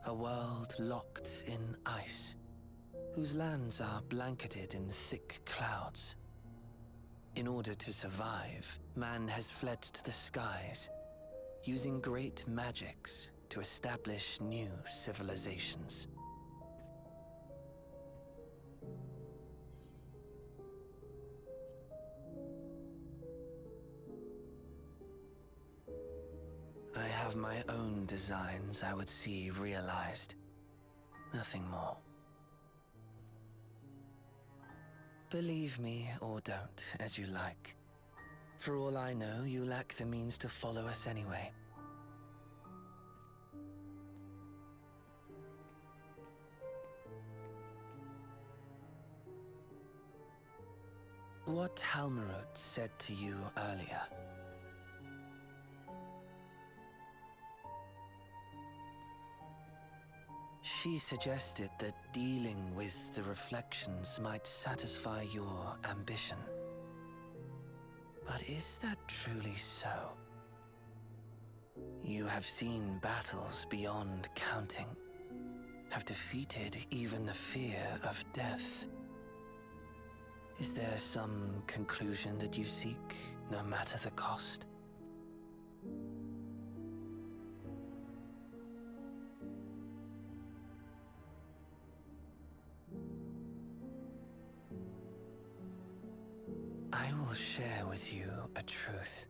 A world locked in ice, whose lands are blanketed in thick clouds. In order to survive, man has fled to the skies, using great magics to establish new civilizations. I have my own designs I would see realized. Nothing more. Believe me or don't, as you like. For all I know, you lack the means to follow us anyway. What Halmarut said to you earlier. She suggested that dealing with the reflections might satisfy your ambition. But is that truly so? You have seen battles beyond counting, have defeated even the fear of death. Is there some conclusion that you seek, no matter the cost? I will share with you a truth.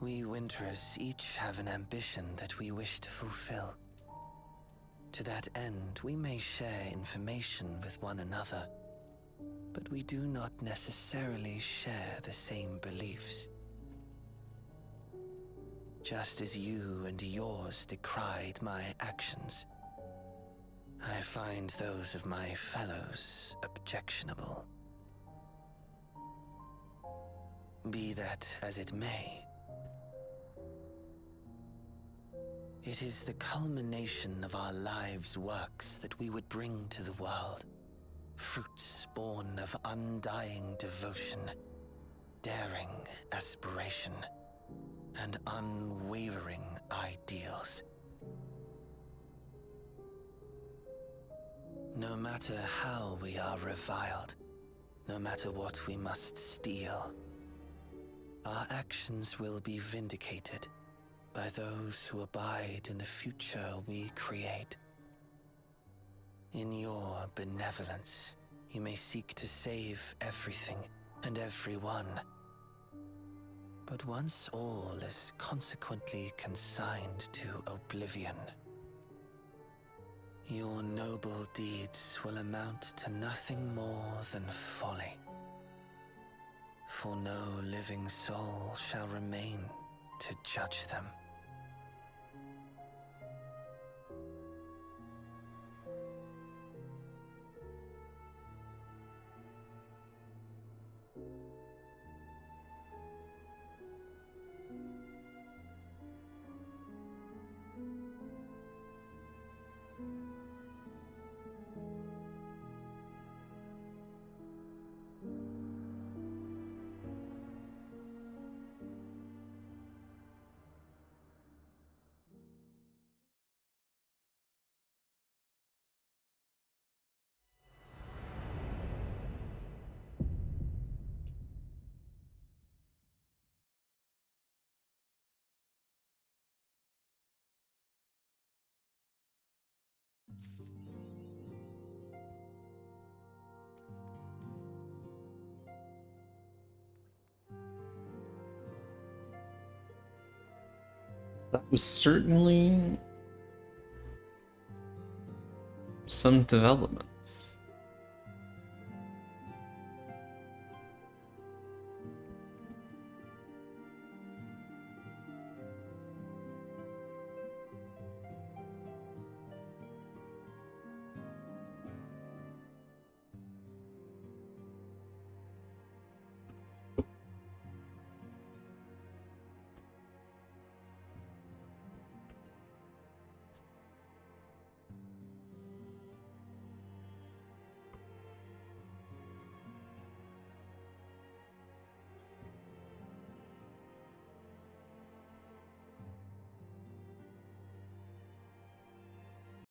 We Winterers each have an ambition that we wish to fulfill. To that end, we may share information with one another, but we do not necessarily share the same beliefs. Just as you and yours decried my actions, I find those of my fellows objectionable. Be that as it may, it is the culmination of our lives' works that we would bring to the world. Fruits born of undying devotion, daring aspiration, and unwavering ideals. No matter how we are reviled, no matter what we must steal, our actions will be vindicated by those who abide in the future we create. In your benevolence, you may seek to save everything and everyone. But once all is consequently consigned to oblivion, your noble deeds will amount to nothing more than folly. For no living soul shall remain to judge them. That was certainly some development.